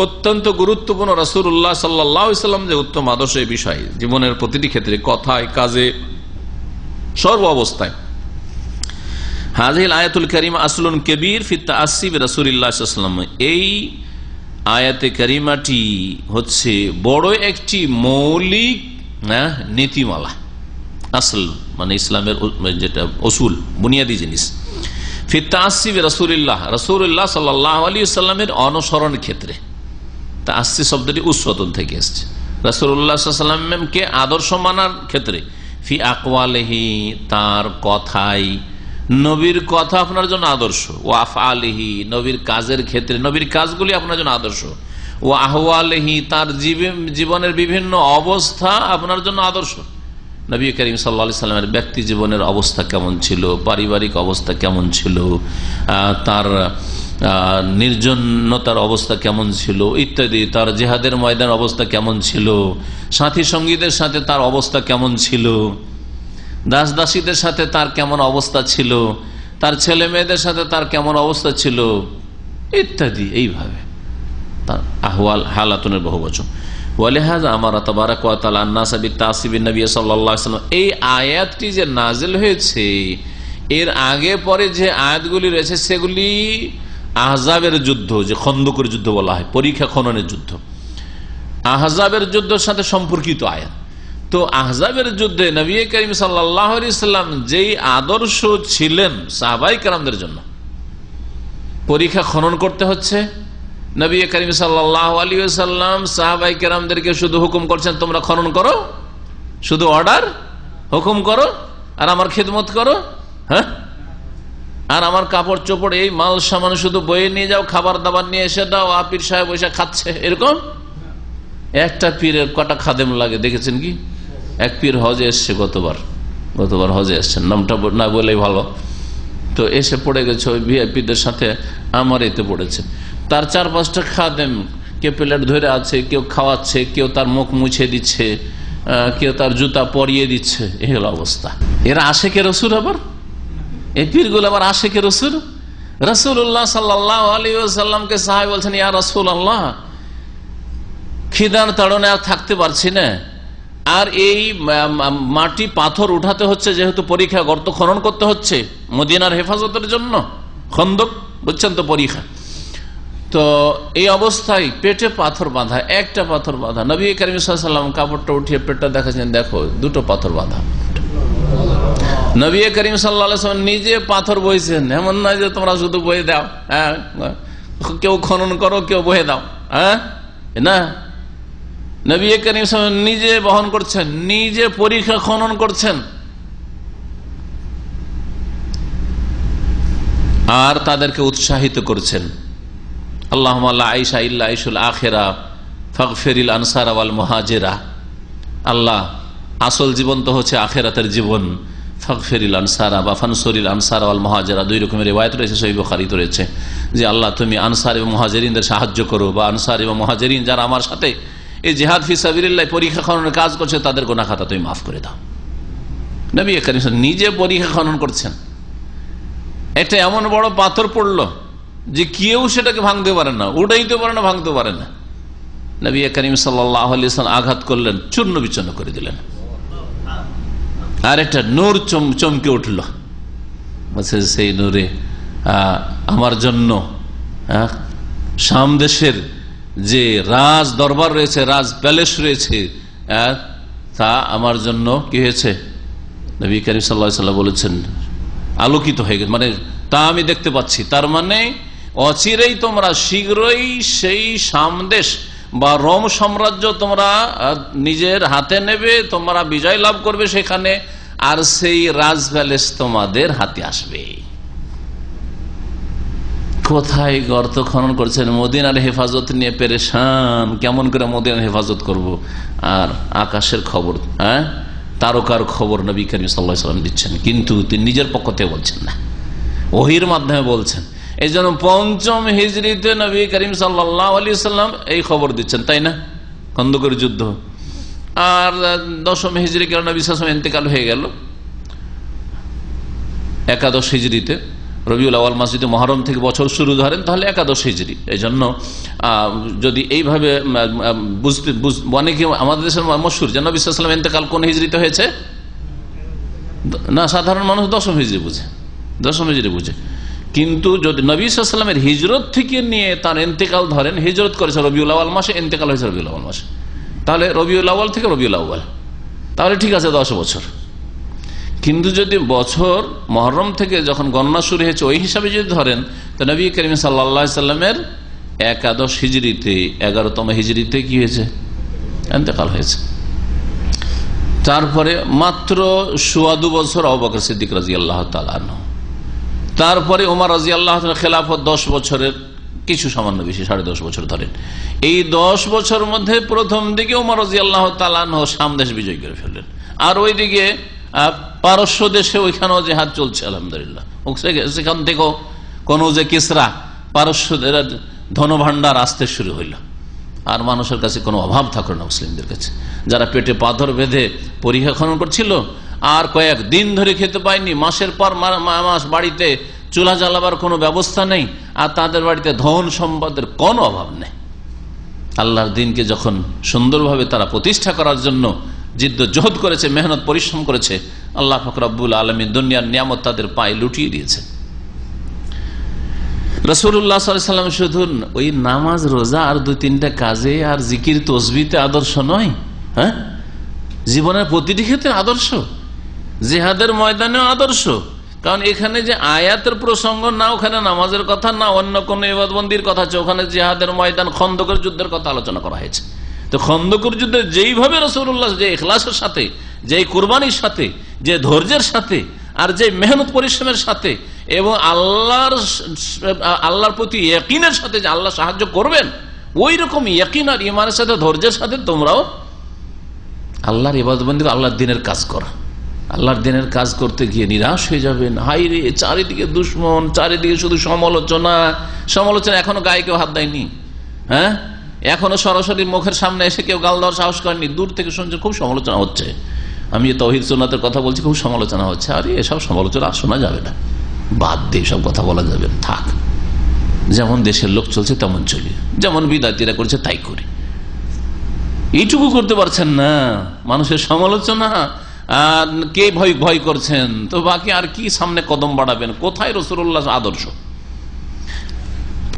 [SPEAKER 4] অত্যন্ত গুরুত্বপূর্ণ। রাসূলুল্লাহ সাল্লাল্লাহু আলাইহি ওয়াসাল্লাম যে উত্তম আদর্শ এই বিষয়ে জীবনের প্রতিটি ক্ষেত্রে, কথায়, কাজে, সর্ব অবস্থায়। হাযিহিল আয়াতুল কারিমা আসলুন কবীর ফি তাআসসি বিরাসূলিল্লাহ সাল্লাল্লাহু আলাইহি ওয়াসাল্লাম। এই আয়াতে কারিমাটি হচ্ছে বড় একটি মৌলিক নীতিমালা, আসল মানে ইসলামের যেটা উসুল, বুনিয়াদী জিনিস। ফি তাআসসি বিরাসূলিল্লাহ, রাসূলুল্লাহ সাল্লাল্লাহু আলাইহি ওয়াসাল্লামের অনুসরণ ক্ষেত্রে। তাআসসি শব্দটি উসওয়াতুন থেকে এসেছে, রাসূলুল্লাহ সাল্লাল্লাহু আলাইহি ওয়াসাল্লামকে আদর্শ মানার ক্ষেত্রে। ফি আকওয়ালিহি, তার কথাই, নবীর কথা আপনার জন্য আদর্শ। ও আফআলিহি, নবীর কাজের ক্ষেত্রে, নবীর কাজগুলি আপনার জন্য আদর্শ। ও আহওয়ালিহি, তার জীবনের বিভিন্ন অবস্থা আপনার জন্য আদর্শ। নবী করিম সাল্লাল্লাহু আলাইহি সাল্লামের ব্যক্তি জীবনের অবস্থা কেমন ছিল, পারিবারিক অবস্থা কেমন ছিল, তার নির্জনতার অবস্থা কেমন ছিল ইত্যাদি, তার জিহাদের ময়দান অবস্থা কেমন ছিল, সাথী সঙ্গীদের সাথে তার অবস্থা কেমন ছিল, দাস দাসীদের সাথে তার কেমন অবস্থা ছিল, তার ছেলে মেয়েদের সাথে তার কেমন অবস্থা ছিল ইত্যাদি। এইভাবে তার আহওয়াল, হালাতুনের বহুবচন। ওয়ালিহাযা আমারা তাবারাকা ওয়া তাআলা আন-নাস বিত-তা'সসি বিন-নবী সাল্লাল্লাহু আলাইহি ওয়াসাল্লাম। এই আয়াতটি যে নাযিল হয়েছে, এর আগে পরে যে আয়াতগুলি রয়েছে সেগুলি আহজাবের যুদ্ধ, যে খন্দকের যুদ্ধ বলা হয়, পরীক্ষা খননের যুদ্ধ, আহজাবের যুদ্ধের সাথে সম্পর্কিত আয়াত। তো আহজাবের যুদ্ধে নবী করিম সাল্লাল্লাহু আলাইহি ওয়াসাল্লাম যেই আদর্শ ছিলেন সাহাবায়ে কেরামদের জন্য, পরীক্ষা খনন করতে হচ্ছে। নবী করিম সাল্লাল্লাহু আলাইহি ওয়াসাল্লাম সাহাবায়ে কেরামদেরকে শুধু হুকুম করছেন তোমরা খনন করো, শুধু অর্ডার, হুকুম করো আর আমার খিদমত করো, হ্যাঁ, আর আমার কাপড় চোপড় এই মাল সামান শুধু বয়ে নিয়ে যাও, খাবার দাবার নিয়ে এসে দাও, পীর সাহেব বসে খাচ্ছে, এরকম। একটা পীরের কটা খাদেম লাগে দেখেছেন কি? এক পীর হজে এসছে, গতবার হজে এসছেন, নামটা না বলেই ভালো। তো এসে পড়ে গেছে ওই ভিআইপিদের সাথে, আমার এতে পড়েছে। তার 4-5টা খাদেম, কেউ প্লেট ধরে আছে, কেউ খাওয়াচ্ছে, কেউ তার মুখ মুছে দিচ্ছে, কেউ তার জুতা পরিয়ে দিচ্ছে। এই হলো অবস্থা। এরা আশেকে রসুল, আবার এই পীরগুলো আবার আশেকে রসুল। রাসূলুল্লাহ সাল্লাল্লাহু আলাইহি ওয়াসাল্লামকে সাহাবী বলছেন, ইয়া রাসূলুল্লাহ, খিদার তাড়নে আর থাকতে পারছি না, আর এই মাটি পাথর উঠাতে হচ্ছে, যেহেতু পরীক্ষা, গর্ত খনন করতে হচ্ছে মদিনার হেফাজতের জন্য, খন্দক বুঝছেন তো, পরীক্ষা। তো এই অবস্থায় পেটে পাথর বাঁধা, একটা পাথর বাঁধা। নবী করিম সাল্লাল্লাহু আলাইহি ওয়াসাল্লাম কাপড়টা উঠিয়ে পেটটা দেখাচ্ছেন, দেখো 2টো পাথর বাঁধা। নবী করিম সাল্লাল্লাহু আলাইহি ওয়াসাল্লাম নিজে পাথর বইছেন, এমন নয় যে তোমরা শুধু বয়ে দাও, হ্যাঁ, কেউ খনন করো, কেউ বয়ে দাও, হ্যাঁ, না। নবী করিম সাল্লাল্লাহু আলাইহি ওয়াসাল্লাম নিজে বহন করছেন, নিজে পরীক্ষা খনন করছেন, আর তাদেরকে উৎসাহিত করছেন। আল্লাহুম্মা লা আইশা ইল্লা আইশুল আখিরা ফাগফিরিল আনসার ওয়াল মুহাজিরা। আল্লাহ, আসল জীবন তো হচ্ছে আখিরাতের জীবন। ফাগফিরিল আনসারা বা ফানসুরিল আনসার ওয়াল মুহাজিরা, 2 রকমের রিওয়ায়াত রয়েছে, সহিহ বুখারীতে রয়েছে যে আল্লাহ তুমি আনসার এবং মুহাজিরিনদের সাহায্য করো, বা আনসার এবং মুহাজিরিন যারা আমার সাথে এই জিহাদ ফি সাবিলিল্লাহ পরীক্ষা খননের কাজ করছে, তাদের গুনাহ খাতা তুমি মাফ করে দাও। নবী করিম নিজে পরীক্ষা খনন করছেন। এটা এমন বড় পাথর পড়লো যে কেউ সেটাকে ভাঙতে পারে না, উঠাইতে পারে না, ভাঙতে পারে না। নবী করিম সাল্লাল্লাহু আলাইহি ওয়াসাল্লাম আঘাত করলেন, চূর্ণ বিচূর্ণ করে দিলেন। আর একটা নূর চমকে উঠল, বলছে সেই নূরে আমার জন্য শাম দেশের যে রাজ দরবার রয়েছে, রাজ প্যালেস রয়েছে, তা আমার জন্য কি হয়েছে? নবী করিম সাল্লাল্লাহু আলাইহি ওয়াসাল্লাম বলেছেন আলোকিত হয়ে গেছে, মানে তা আমি দেখতে পাচ্ছি। তার মানে অচিরেই তোমরা, শীঘ্রই সেই সামদেশ বা রোম সাম্রাজ্য তোমরা নিজের হাতে নেবে, তোমরা বিজয় লাভ করবে সেখানে, আর সেই রাজ প্যালেস তোমাদের হাতে আসবে। কোথায় গর্ত খনন করছেন, মদিনার হেফাজত নিয়ে পেরেশান, কেমন করে মদিনার হেফাজত করব। আর আকাশের খবর, তারকার খবর নবী করিম সাল্লাল্লাহু আলাইহি ওয়াসাল্লাম দিচ্ছেন, কিন্তু তিনি নিজের পক্ষ থেকে বলছেন না, ওহীর মাধ্যমে বলছেন। এই জন্য ৫ম হিজরিতে নবী করিম সাল্লাল্লাহু আলাইহি ওয়াসাল্লাম এই খবর দিচ্ছেন, তাই না, খন্দকের যুদ্ধ। আর ১০ম হিজরি কেন নবী সাল্লাল্লাহু আলাইহি ওয়াসাল্লাম ইন্তেকাল হয়ে গেল একাদশ হিজরিতে। রবিউল আউয়াল মাস যদি মুহররম থেকে বছর শুরু ধরেন তাহলে একাদশ হিজরি। এই জন্য যদি এইভাবে বুঝতে অনেকে আমাদের দেশের মশহুর যে নবী সাল্লাল্লাহু আলাইহি ওয়াসাল্লাম ইন্তেকাল কোন হিজরিতে হয়েছে না, সাধারণ মানুষ ১০ম হিজরি বুঝে, ১০ম হিজরি বুঝে। কিন্তু যদি নবী সাল্লাল্লাহু আলাইহি ওয়াসাল্লামের হিজরত থেকে নিয়ে তার ইন্তেকাল ধরেন, হিজরত করেছে রবিউল আউয়াল মাসে, ইন্তেকাল হয়েছে রবিউল আউয়াল মাসে, তাহলে রবিউল আউয়াল থেকে রবিউল আউয়াল, তাহলে ঠিক আছে ১০ বছর। কিন্তু যদি বছর মুহররম থেকে যখন গণনা শুরু হয়েছে ওই হিসাবে যদি ধরেন, তো নবী করিম সাল্লাল্লাহু আলাইহি সাল্লামের একাদশ হিজরিতে 11তম হিজরিতে কি হয়েছে, ইন্তেকাল হয়েছে। তারপরে মাত্র ২.২ বছর আবু বকর সিদ্দিক রাদিয়াল্লাহু তাআলা আনহু, তারপরে ওমর রাদিয়াল্লাহু তাআলা খেলাফত ১০ বছরের কিছু সামান্য বেশি, ১০.৫ বছর ধরেন। এই ১০ বছরের মধ্যে প্রথম দিকে ওমর রাদিয়াল্লাহু তাআলা আনহু শাম দেশ বিজয় করে ফেললেন, আর ওইদিকে পারস্য দেশে ওইখানেও জেহাদ চলছে আলহামদুলিল্লাহ। সেখান থেকেও কোন যে কিসরা পারস্যদের ধনভাণ্ডার আসতে শুরু হইল, আর মানুষের কাছে কোনো অভাব থাকলো না মুসলিমদের কাছে। যারা পেটে পাথর বেঁধে পরীক্ষা খনন করছিল আর কয়েক দিন ধরে খেতে পায়নি, মাসের পর মাস বাড়িতে চুলা জ্বালাবার কোনো ব্যবস্থা নেই, আর তাদের বাড়িতে ধন সম্পদের কোনো অভাব নেই। আল্লাহর দ্বীনকে যখন সুন্দরভাবে তারা প্রতিষ্ঠা করার জন্য জিদ্দোজহদ করেছে, মেহনত পরিশ্রম করেছে, আল্লাহ পাক রব্বুল আলামিন দুনিয়ার নিয়ামত তাদের পায়ে লুটিয়ে দিয়েছে। রাসূলুল্লাহ সাল্লাল্লাহু আলাইহি ওয়াসাল্লাম শুধু ওই নামাজ রোজা আর ২-৩টা কাজে আর জিকির তসবিতে আদর্শ নয়, জীবনের প্রতিটি ক্ষেত্রে আদর্শ, জিহাদের ময়দানেও আদর্শ। কারণ এখানে যে আয়াতের প্রসঙ্গ না, ওখানে নামাজের কথা না, অন্য কোন ইবাদতবন্দির কথা আছে, ওখানে জিহাদের ময়দান খন্দকের যুদ্ধের কথা আলোচনা করা হয়েছে। তো খন্দকের যুদ্ধে যেইভাবে রাসূলুল্লাহ যে ইখলাসের সাথে, যে কুরবানির সাথে, যে ধৈর্যের সাথে, আর যে মেহনত পরিশ্রমের সাথে এবং আল্লাহর প্রতি ইয়াকিনের সাথে যে আল্লাহ সাহায্য করবেন, ওই রকম ইয়াকিন আর ঈমানের সাথে ধৈর্যের সাথে তোমরাও আল্লাহর ইবাদতবন্দি, আল্লাহর দ্বীনের কাজ করা। আল্লাহর দ্বীনের কাজ করতে গিয়ে নিরাশ হয়ে যাবেন, হাই রে চারিদিকে দুশ্মন, চারিদিকে শুধু সমালোচনা। এখনো গায়ে কেউ হাত দেয়নি, এখনো সরাসরি মুখের সামনে এসে কেউ গাল দেওয়ার সাহস করেনি, দূর থেকে শুনছে খুব সমালোচনা হচ্ছে। আমি তাওহীদ সুন্নাতের কথা বলছি, খুব সমালোচনা হচ্ছে। আরে এসব সমালোচনা আর শোনা যাবে না, বাদ দিয়ে সব কথা বলা যাবে না, থাক। যেমন দেশের লোক চলছে তেমন চলি, যেমন বিদাতিরা করছে তাই করি। এইটুকু করতে পারছেন না, মানুষের সমালোচনা কে ভয় করছেন, তো বাকি আর কি সামনে কদম বাড়াবেন? কোথায় রাসূলুল্লাহ আদর্শ?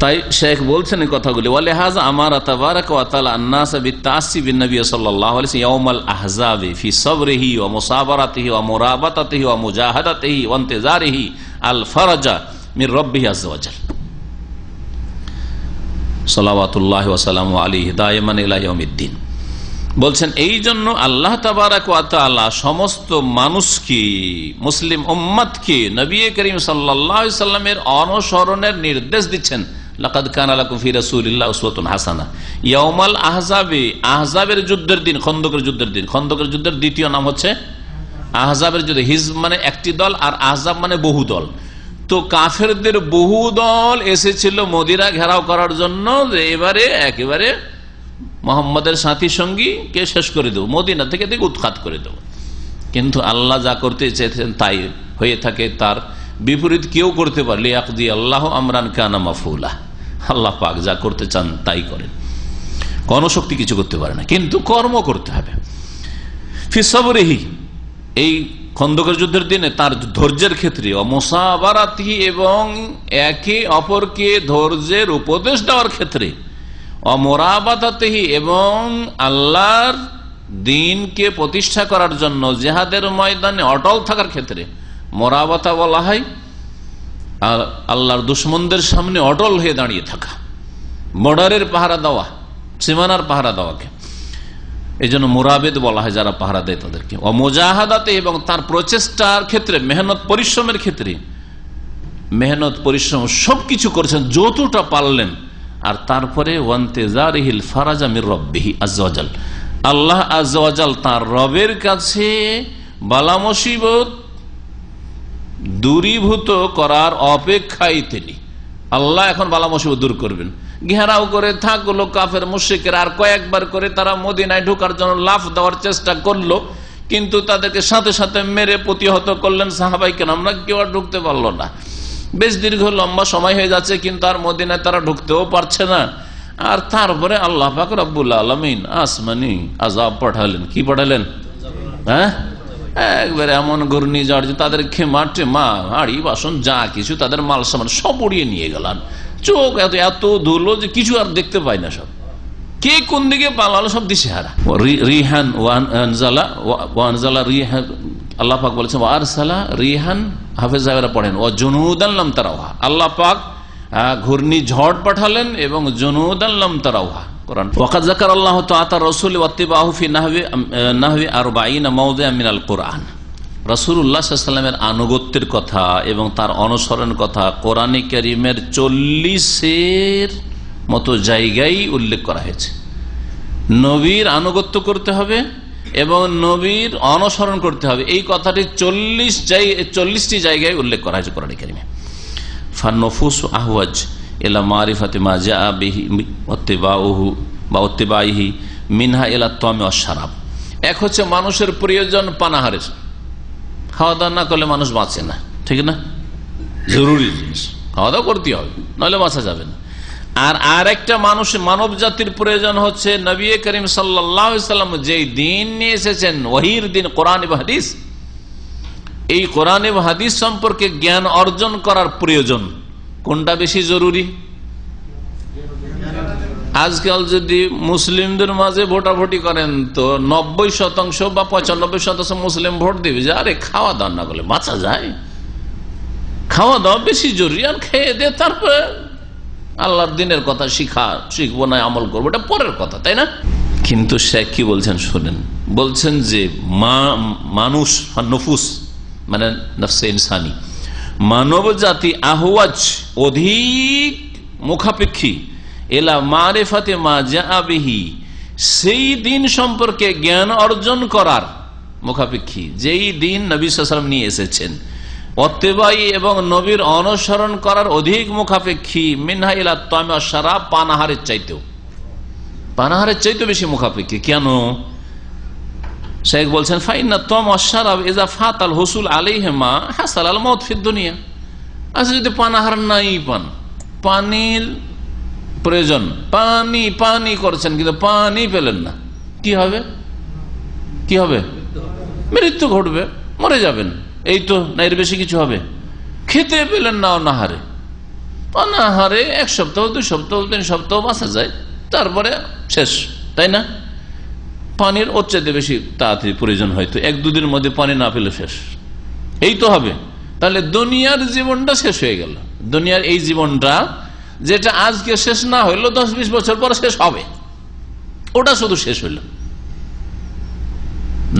[SPEAKER 4] তাই শেখ বলছেন এই কথাগুলি, ওয়ালিহাযা আমারা তাবারাকা ওয়া তাআলা আন-নাস বিত-তা'সি বিন-নবী সাল্লাল্লাহু আলাইহি ওয়াসাল্লাম ইয়াউমাল আহজাবি ফি সাবরিহি ওয়া মুসাবারাতিহি ওয়া মুরাবাতাতিহি ওয়া মুজাহাদাতিহি ওয়া ইনতিজারিহি আল-ফারাজা মির রাব্বিহি আযজা ওয়া জাল সালাওয়াতুল্লাহি ওয়া সালামু আলাইহি দায়মান ইলা ইয়াউমিদ্দিন। বলছেন এই জন্য আল্লাহ তাবারাকা ওয়া তাআলা সমস্ত মানুষকে, মুসলিম উম্মতকে নবী করিম সাল্লাল্লাহু আলাইহি সাল্লামের অনুসরণের নির্দেশ দিচ্ছেন। লাকাদ কানা লাকুম ফি রাসূলিল্লাহি উসওয়াতুন হাসানা। ইয়াউমাল আহজাবে, আহজাবের যুদ্ধের দিন, খন্দকের যুদ্ধের দিন। খন্দকের যুদ্ধের দ্বিতীয় নাম হচ্ছে আহজাবের যুদ্ধ। হিজব মানে একটি দল, আর আহজাব মানে বহু দল। তো কাফেরদের বহু দল এসেছিল মদিনা ঘেরাও করার জন্য, এবারে একেবারে মোহাম্মদের সাথী সঙ্গী কে শেষ করে দেবো, মদিনা থেকে উৎখাত করে দেবো। কিন্তু আল্লাহ যা করতে চেয়েছেন তাই হয়ে থাকে, তার বিপরীত কেউ করতে পারলে ইয়াকদি আল্লাহ আমরান কানা মাফউলা। আল্লাহ পাক যা করতে চান তাই করেন, কোন শক্তি কিছু করতে পারে না, কিন্তু কর্ম করতে হবে। ফি সাবরিহি, এই খন্দকের যুদ্ধের দিনে তার ধৈর্যের ক্ষেত্রে, মুসাবারাতিহি এবং একে অপরকে ধৈর্যের উপদেশ দেওয়ার ক্ষেত্রে, অমরাবাতাতিহি এবং আল্লাহর দ্বীনকে প্রতিষ্ঠা করার জন্য জিহাদের ময়দানে অটল থাকার ক্ষেত্রে মোরাবাতা বলা হয়। আর আল্লাহর দুশমনদের সামনে অটল হয়ে দাঁড়িয়ে থাকা, বর্ডারের পাহারা দেওয়া, সীমানার পাহারা দেওয়াকে এই জন্য মুরাবেদ বলা হয়, যারা পাহারা দেয় তাদেরকে। অমুজাহাদাতে, এবং তার প্রচেষ্টার ক্ষেত্রে, মেহনত পরিশ্রমের ক্ষেত্রে, মেহনত পরিশ্রম সবকিছু করেছেন যতটা পারলেন, আর তারপরে ওয়ান্তেজারিহিল ফারাজা মির রব্বিহি আযজা ওয়া জাল, আল্লাহ আযজা ওয়া জাল তার রবের কাছে বালা মুসিবত দূরীভূত করার অপেক্ষায় তিনি। আল্লাহ এখন বালা মুসিবত দূর করবেন। ঘেরাও করে থাকলো কাফের মুশরিকেরা, আর কয়েকবার করে তারা মদিনায় ঢোকার জন্য লাফ দেওয়ার চেষ্টা করলো, কিন্তু তাদেরকে সাথে সাথে মেরে প্রতিহত করলেন সাহাবায়ে কেরামরা, কেউ আর ঢুকতে পারলো না। বেশ দীর্ঘ লম্বা সময় হয়ে যাচ্ছে, কিন্তু আর মদিনায় তারা ঢুকতেও পারছে না। আর তারপরে আল্লাহ পাক রব্বুল আলামিন আসমানি আযাব পাঠালেন। কি পাঠালেন? হ্যাঁ, একবারে এমন ঘূর্ণিঝড় যে তাদের খেমা টেমা হাড়ি বাসন যা কিছু তাদের মাল সামান সব উড়িয়ে নিয়ে গেলেন। চোখ এত ধুলো যে কিছু আর দেখতে পায় না, সব কে কোন দিকে পালালো সব দিশেহারা। রিহান ওয়ানজালা রিহান, আল্লাহ পাক বলেছেন ওয়ারসালা রিহান, হাফেজ সাহেবরা পড়েন ও জুনুদান লাম তারাউহা, আল্লাহ পাক ঘূর্ণিঝড় পাঠালেন এবং জুনুদান লাম তারাউহা। কোরআন ওয়াকাদ যাকার আল্লাহু তাআলা রাসূল ওয়াত্তিবাহু ফি নাহবি 40 মাওদিআ মিনাল কোরআন। রাসূলুল্লাহ সাল্লাল্লাহু আলাইহি ওয়াসাল্লামের আনুগত্যের কথা এবং তার অনুসরণের কথা কোরআনে কারীমের 40-এর মতো জায়গায় উল্লেখ করা হয়েছে। নবীর আনুগত্য করতে হবে এবং নবীর অনুসরণ করতে হবে, এই কথাটি 40টি জায়গায় উল্লেখ করা হয়েছে কোরআনে কারীমে। ফান্নুফুস আহওয়াজ ইলা মারিফাতি মা জাআ বিহি ওয়াত্তিবাউহু বা ওয়াত্তিবাইহি মিনহা ইলা তামি ওয়াশ শারাব। এক হচ্ছে মানুষের প্রয়োজন পানাহারের, খাওয়া দাওয়া না করলে মানুষ বাঁচে না, ঠিক না? জরুরি জিনিস, খাওয়া দাওয়া করতে হবে, নাহলে বাঁচা যাবে না। আর একটা মানব জাতির প্রয়োজন হচ্ছে নবী করিম সাল্লাল্লাহু আলাইহি ওয়াসাল্লাম যেই দিন নিয়ে এসেছেন, ওহীর দিন কোরআন এবং হাদিস, এই কোরআন এবং হাদিস সম্পর্কে জ্ঞান অর্জন করার প্রয়োজন। কোনটা বেশি জরুরি? আজকাল যদি মুসলিমদের মাঝে ভোটাভুটি করেন তো 90% বা 95% মুসলিম ভোট দেবে যে আরে খাওয়া দাওয়া না করলে বাঁচা যায়, খাওয়া দাওয়া বেশি জরুরি, আর খেয়ে দে তারপরে আল্লাহর দিনের কথা শিখবো না আমল করবো, এটা পরের কথা, তাই না? কিন্তু শেখ কি বলছেন শোনেন, বলছেন যে মানুষ নফুস মানে নফসে ইনসানি, মানব জাতি আহওয়াজ অধিক মুখাপেক্ষী এলা মারিফাতে মা জাআ বিহি, সেই দিন সম্পর্কে জ্ঞান অর্জন করার মুখাপেক্ষী যেই দিন নবী সাল্লাল্লাহু আলাইহি ওয়াসাল্লাম নিয়ে এসেছেন, অত্তেবাই এবং নবীর অনুসরণ করার অধিক মুখাপেক্ষী মিনহা ইলা তামি ওয়াশ শারাব, পানাহারের চাইতেও বেশি মুখাপেক্ষী। কেন? শেখ বলছেন ফাইন্না তাম ওয়াশ শারাব ইযা ফাতাল হুসুল আলাইহিমা হাসালাল মাউত ফিদ দুনিয়া। আচ্ছা, যদি পানাহার নাই পান, পানির প্রয়োজন, পানি করছেন কিন্তু পানি পেলেন না, কি হবে? মৃত্যু ঘটবে, মরে যাবেন, এই তো, না এর বেশি কিছু হবে? খেতে পেলেন না অনাহারে 1 সপ্তাহ 2 সপ্তাহ 3 সপ্তাহ বাঁচা যায়, তারপরে শেষ, তাই না? পানির ওর চাইতে বেশি তাড়াতাড়ি প্রয়োজন, হয়তো 1-2 দিনের মধ্যে পানি না পেলে শেষ, এই তো হবে। তাহলে দুনিয়ার জীবনটা শেষ হয়ে গেল। দুনিয়ার এই জীবনটা যেটা আজকে শেষ না হইলো 10-20 বছর পর শেষ হবে, ওটা শুধু শেষ হইল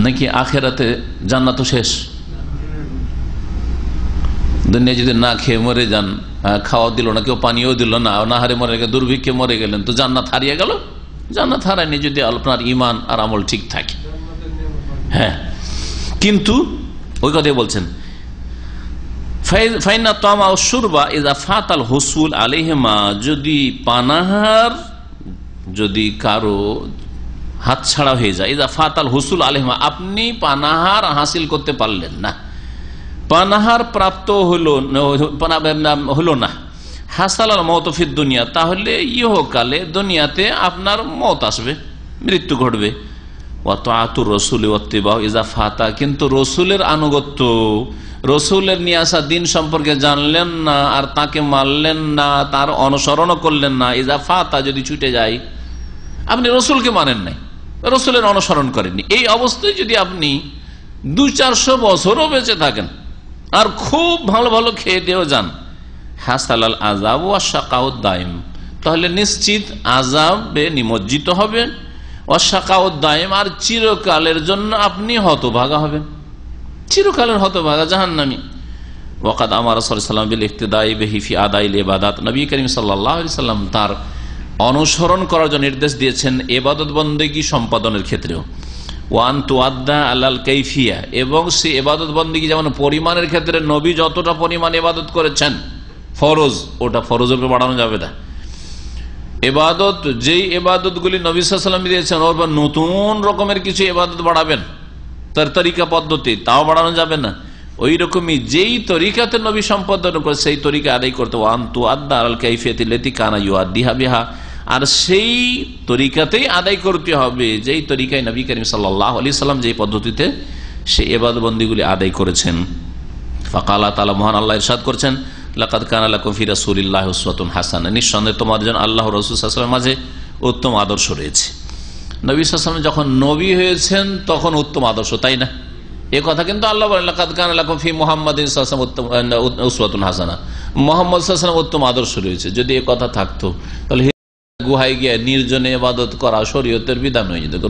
[SPEAKER 4] নাকি আখেরাতে জান্নাত শেষ? দুনিয়া যদি না খেয়ে মরে যান, খাওয়া দিল না, কেউ পানিও দিল না, অনাহারে মরে গেলেন, দুর্ভিক্ষে মরে গেলেন, তো জান্নাত হারিয়ে গেল? জান্নাত হারায়নি যদি আপনার ঈমান আর আমল ঠিক থাকে। হ্যাঁ, কিন্তু ওই কথাই বলছেন ফাইন্না তামা ওয়াশ শুরবা ইযা ফাতাল হুসুল আলাইহিমা, যদি পানাহার যদি কারো হাত ছাড়া হয়ে যায়, ইযা ফাতাল হুসুল আলাইহিমা, আপনি পানাহার হাসিল করতে পারলেন না, পানাহার প্রাপ্ত হলো না, হাসালাল মাউত ফিদ দুনিয়া, তাহলে ইহকালে দুনিয়াতে আপনার মত আসবে, মৃত্যু ঘটবে। ওয়াতাআতুর রাসূল ওয়াত্তিবাউ ইযা ফাতা, কিন্তু রসুলের আনুগত্য, রসুলের নিয়ে আসা দিন সম্পর্কে জানলেন না আর তাকে মানলেন না, তার অনুসরণ করলেন না, ইযা ফাতা, যদি ছুটে যায়, আপনি রসুলকে মানেন নাই, রসুলের অনুসরণ করেননি, এই অবস্থায় যদি আপনি 200-400 বছরও বেঁচে থাকেন আর খুব ভালো ভালো খেয়ে দিয়েও যান, হাসালাল আযাব ওয়া শাকাউদ দাইম, তাহলে নিশ্চিত আযাবে নিমজ্জিত হবেন, ওয়া শাকাউদ দাইম, আর চিরকালের জন্য আপনি হতভাগা হবেন, চিরকালের হতভাগা জাহান্নামী। ওয়াকাদ আমার সাল্লাল্লাহু বিল ইক্তিদাই বিহি ফি আদাইল ইবাদাত, নবী করিম সাল্লাল্লাহু আলাইহি সাল্লাম তার অনুসরণ করার জন্য নির্দেশ দিয়েছেন ইবাদত বন্দেগী সম্পাদনের ক্ষেত্রেও। ওয়ান তুআদ্দা আলাল কাইফিয়া, এবং সেই ইবাদত বন্দেগী যেমন পরিমাণের ক্ষেত্রে নবী যতটা পরিমাণ ইবাদত করেছেন ফরজ, ওটা ফরজের উপর বাড়ানো যাবে না। ইবাদত যেই ইবাদতগুলি নবী সাল্লাল্লাহু আলাইহি ওয়াসাল্লাম দিয়েছেন ওর উপর নতুন রকমের কিছু ইবাদত বাড়াবেন তার তরিকা পদ্ধতি, তাও বাড়ানো যাবে না। ওই রকমই যেই তরিকাতে নবী সম্পাদন করে সেই তরিকা আদায় করতে, ওয়ান তুআদ্দা আলাল কাইফিয়াতি লাতি কানা ইউআদ্দিহা বিহা, আর সেই তরিকাতেই আদায় করতে হবে যেই তরিকায় নবী করিম সাল্লাল্লাহু আলাইহি সাল্লাম যেই পদ্ধতিতে সেই ইবাদত বন্দিগুলি আদায় করেছেন। ফাকালা তাআলা, মহান আল্লাহ ইরশাদ করছেন, লাকাদ কানা লাকুম ফি রাসূলিল্লাহি উসওয়াতুন হাসানাহ, নিঃসন্দেহে তোমাদের জন্য আল্লাহর রাসূল সাল্লাল্লাহু আলাইহি ওয়াসাল্লামের মাঝে উত্তম আদর্শ রয়েছে। নবী সাল্লাল্লাহু আলাইহি ওয়াসাল্লাম যখন নবী হয়েছেন তখন উত্তম আদর্শ, তাই না? এই কথা কিন্তু আল্লাহ বলেন, লাকাদ কানা লাকুম ফি মুহাম্মাদিন সাল্লাল্লাহু আলাইহি ওয়াসাল্লাম উসওয়াতুন হাসানাহ, মুহাম্মদ সাল্লাল্লাহু আলাইহি ওয়াসাল্লাম উত্তম আদর্শ রয়েছে। যদি এই কথা থাকতো তাহলে গুহায় গিয়ে নির্জনে ইবাদত করা শরীয়তের বিধান হয়ে যেত।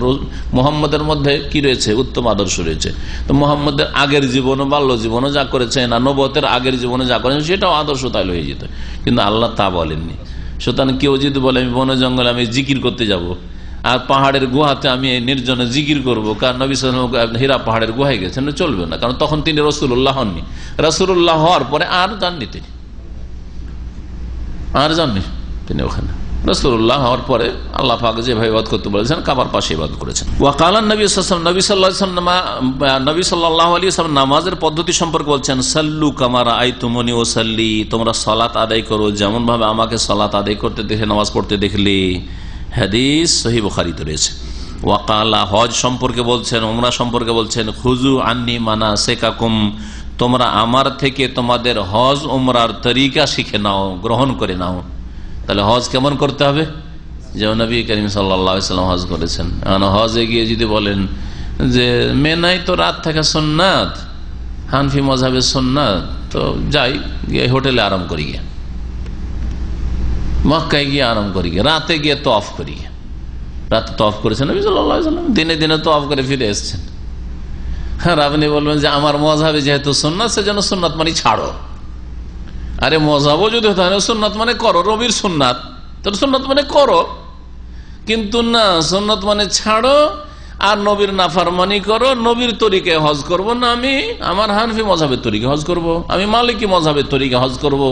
[SPEAKER 4] মুহাম্মদের মধ্যে কি রয়েছে? উত্তম আদর্শ রয়েছে। তো মুহাম্মদের আগের জীবনও বাল্য জীবনও যা করেছেন, আর নবুয়তের আগের জীবনে যা করেছেন সেটাও আদর্শ তাইলে হয়ে যেত, কিন্তু আল্লাহ তা বলেননি। সুতরাং কেউ যদি বলে আমি বনে জঙ্গলে আমি জিকির করতে যাব আর পাহাড়ের গুহাতে আমি নির্জনে জিকির করবো, কারণ নবী সাল্লাল্লাহু আলাইহি ওয়াসাল্লাম হীরা পাহাড়ের গুহায় গেছেন, চলবে না, কারণ তখন তিনি রাসূলুল্লাহ হননি। রাসূলুল্লাহ হওয়ার পরে আর যাননি তিনি, তিনি ওখানে রাসূলুল্লাহ হওয়ার পরে আল্লাহ পাক যেভাবে ইবাদত করতে বলেছেন কাবার পাশে ইবাদত করেছেন। ওয়াকালান নবী সাল্লাল্লাহু আলাইহি ওয়াসাল্লাম নামাজের পদ্ধতি সম্পর্কে বলছেন, সাল্লু কামা রাআইতুমুনি উসাল্লি, তোমরা সালাত আদায় করো যেমন ভাবে আমাকে সালাত আদায় করতে দেখে, নামাজ পড়তে দেখলে। হাদিস সহিহ বুখারীতে রয়েছে। ওয়াকালা, হজ সম্পর্কে বলছেন, উমরা সম্পর্কে বলছেন, খুযু আন্নি মানাসিকাকুম, তোমরা আমার থেকে তোমাদের হজ উমরার তরিকা শিখে নাও, গ্রহণ করে নাও। তাহলে হজ কেমন করতে হবে? যেমন নবী করিম সাল্লাল্লাহু আলাইহি ওয়াসাল্লাম হজ করেছেন। হজে গিয়ে যদি বলেন যে মেনাই তো রাত থাকা সুন্নাত, হানফি মাযহাবের সুন্নাত, তো যাই গিয়ে হোটেলে আরাম করি, গিয়ে মক্কায় গিয়ে আরাম করি, গিয়ে রাতে গিয়ে তওয়াফ করি, রাতে তওয়াফ করেছেন নবী সাল্লাল্লাহু আলাইহি ওয়াসাল্লাম, দিনে দিনে তওয়াফ করে ফিরে এসেছেন। হ্যাঁ, আপনি বলবেন যে আমার মাযহাবে যেহেতু সুন্নাত সেজন্য সুন্নাত মানে ছাড়ো। আরে মজাবও যদি হতে হয় সুন্নাত মানে করো, রবির সুন্নাত, তোর সুন্নাত মানে করো, কিন্তু না, সুন্নাত মানে ছাড়ো আর নবীর নাফরমানি করো। নবীর তরিকায় হজ করব না, আমি আমার হানফি মজাবের তরিকা হজ করব, আমি মালিকি মজাবের তরিকা হজ করব,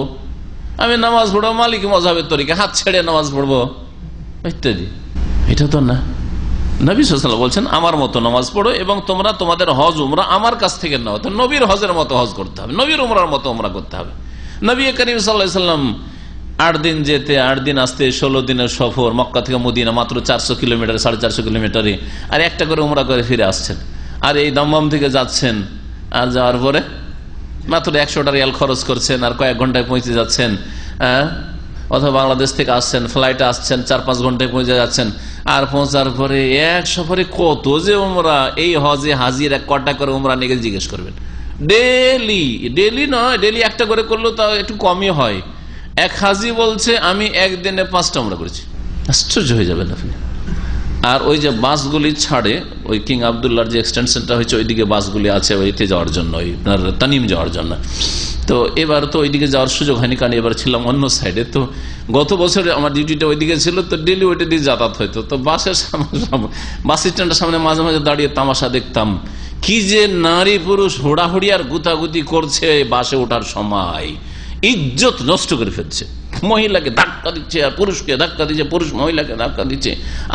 [SPEAKER 4] আমি নামাজ পড়বো মালিকি মজাবের তরিকা, হাত ছেড়ে নামাজ পড়বো ইত্যাদি। এটা তো না। নবী সাল্লাল্লাহু আলাইহি ওয়াসাল্লাম বলছেন আমার মতো নামাজ পড়ো এবং তোমরা তোমাদের হজ উমরা আমার কাছ থেকে নাও। তো নবীর হজের মতো হজ করতে হবে, নবীর উমরার মতো উমরা করতে হবে। নবী করিম সাল্লাল্লাহু আলাইহি ওয়াসাল্লাম 8 দিন যেতে 8 দিন আসতে 16 দিনের সফর, মক্কা থেকে মদিনা মাত্র 400 কিলোমিটার, 450 কিলোমিটারে, আর একটা করে উমরা করে ফিরে আসছেন। আর এই দমদম থেকে যাচ্ছেন, আর যাওয়ার পরে মাত্র 100 রিয়াল খরচ করছেন, আর কয়েক ঘন্টায় পৌঁছে যাচ্ছেন। অথবা বাংলাদেশ থেকে আসছেন, ফ্লাইটে আসছেন, 4-5 ঘন্টায় পৌঁছে যাচ্ছেন, আর পৌঁছার পরে এক সফরে কত যে উমরা, এই হজে হাজির এক কটা করে উমরা নিয়ে জিজ্ঞেস করবেন। ডেলি নয়, ডেলি একটা করে করলেও তা একটু কমই হয়। এক হাজি বলছে আমি একদিনে 5টা উমরা করেছি, আশ্চর্য হয়ে যাবেন আপনি। আর ওই যে বাসগুলি ছাড়ে, ওই কিং আবদুল্লাহর যে এক্সটেনশনটা হয়েছে ওইদিকে বাসগুলি আছে ওইতে যাওয়ার জন্য, ওই আপনার তানিম যাওয়ার জন্য। তো এবার তো ওইদিকে যাওয়ার সুযোগ হয়নি, কারণ এবার ছিলাম অন্য সাইডে। তো গত বছরে আমার ডিউটিটা ওইদিকে ছিল, তো ডেলি ওইটা দিয়ে যাতায়াত হইতো। তো বাসের বাস স্ট্যান্ডের সামনে মাঝে মাঝে দাঁড়িয়ে তামাশা দেখতাম, কি যে নারী পুরুষ হোড়াহুড়ি আর গুতাগুতি করছে বাসে ওঠার সময়, ইজ্জত নষ্ট করে ফেলছে। মহিলাকে ধাক্কা দিচ্ছে আর পুরুষকে ধাক্কা দিচ্ছে, পুরুষ মহিলাকে ধাক্কা দিচ্ছে,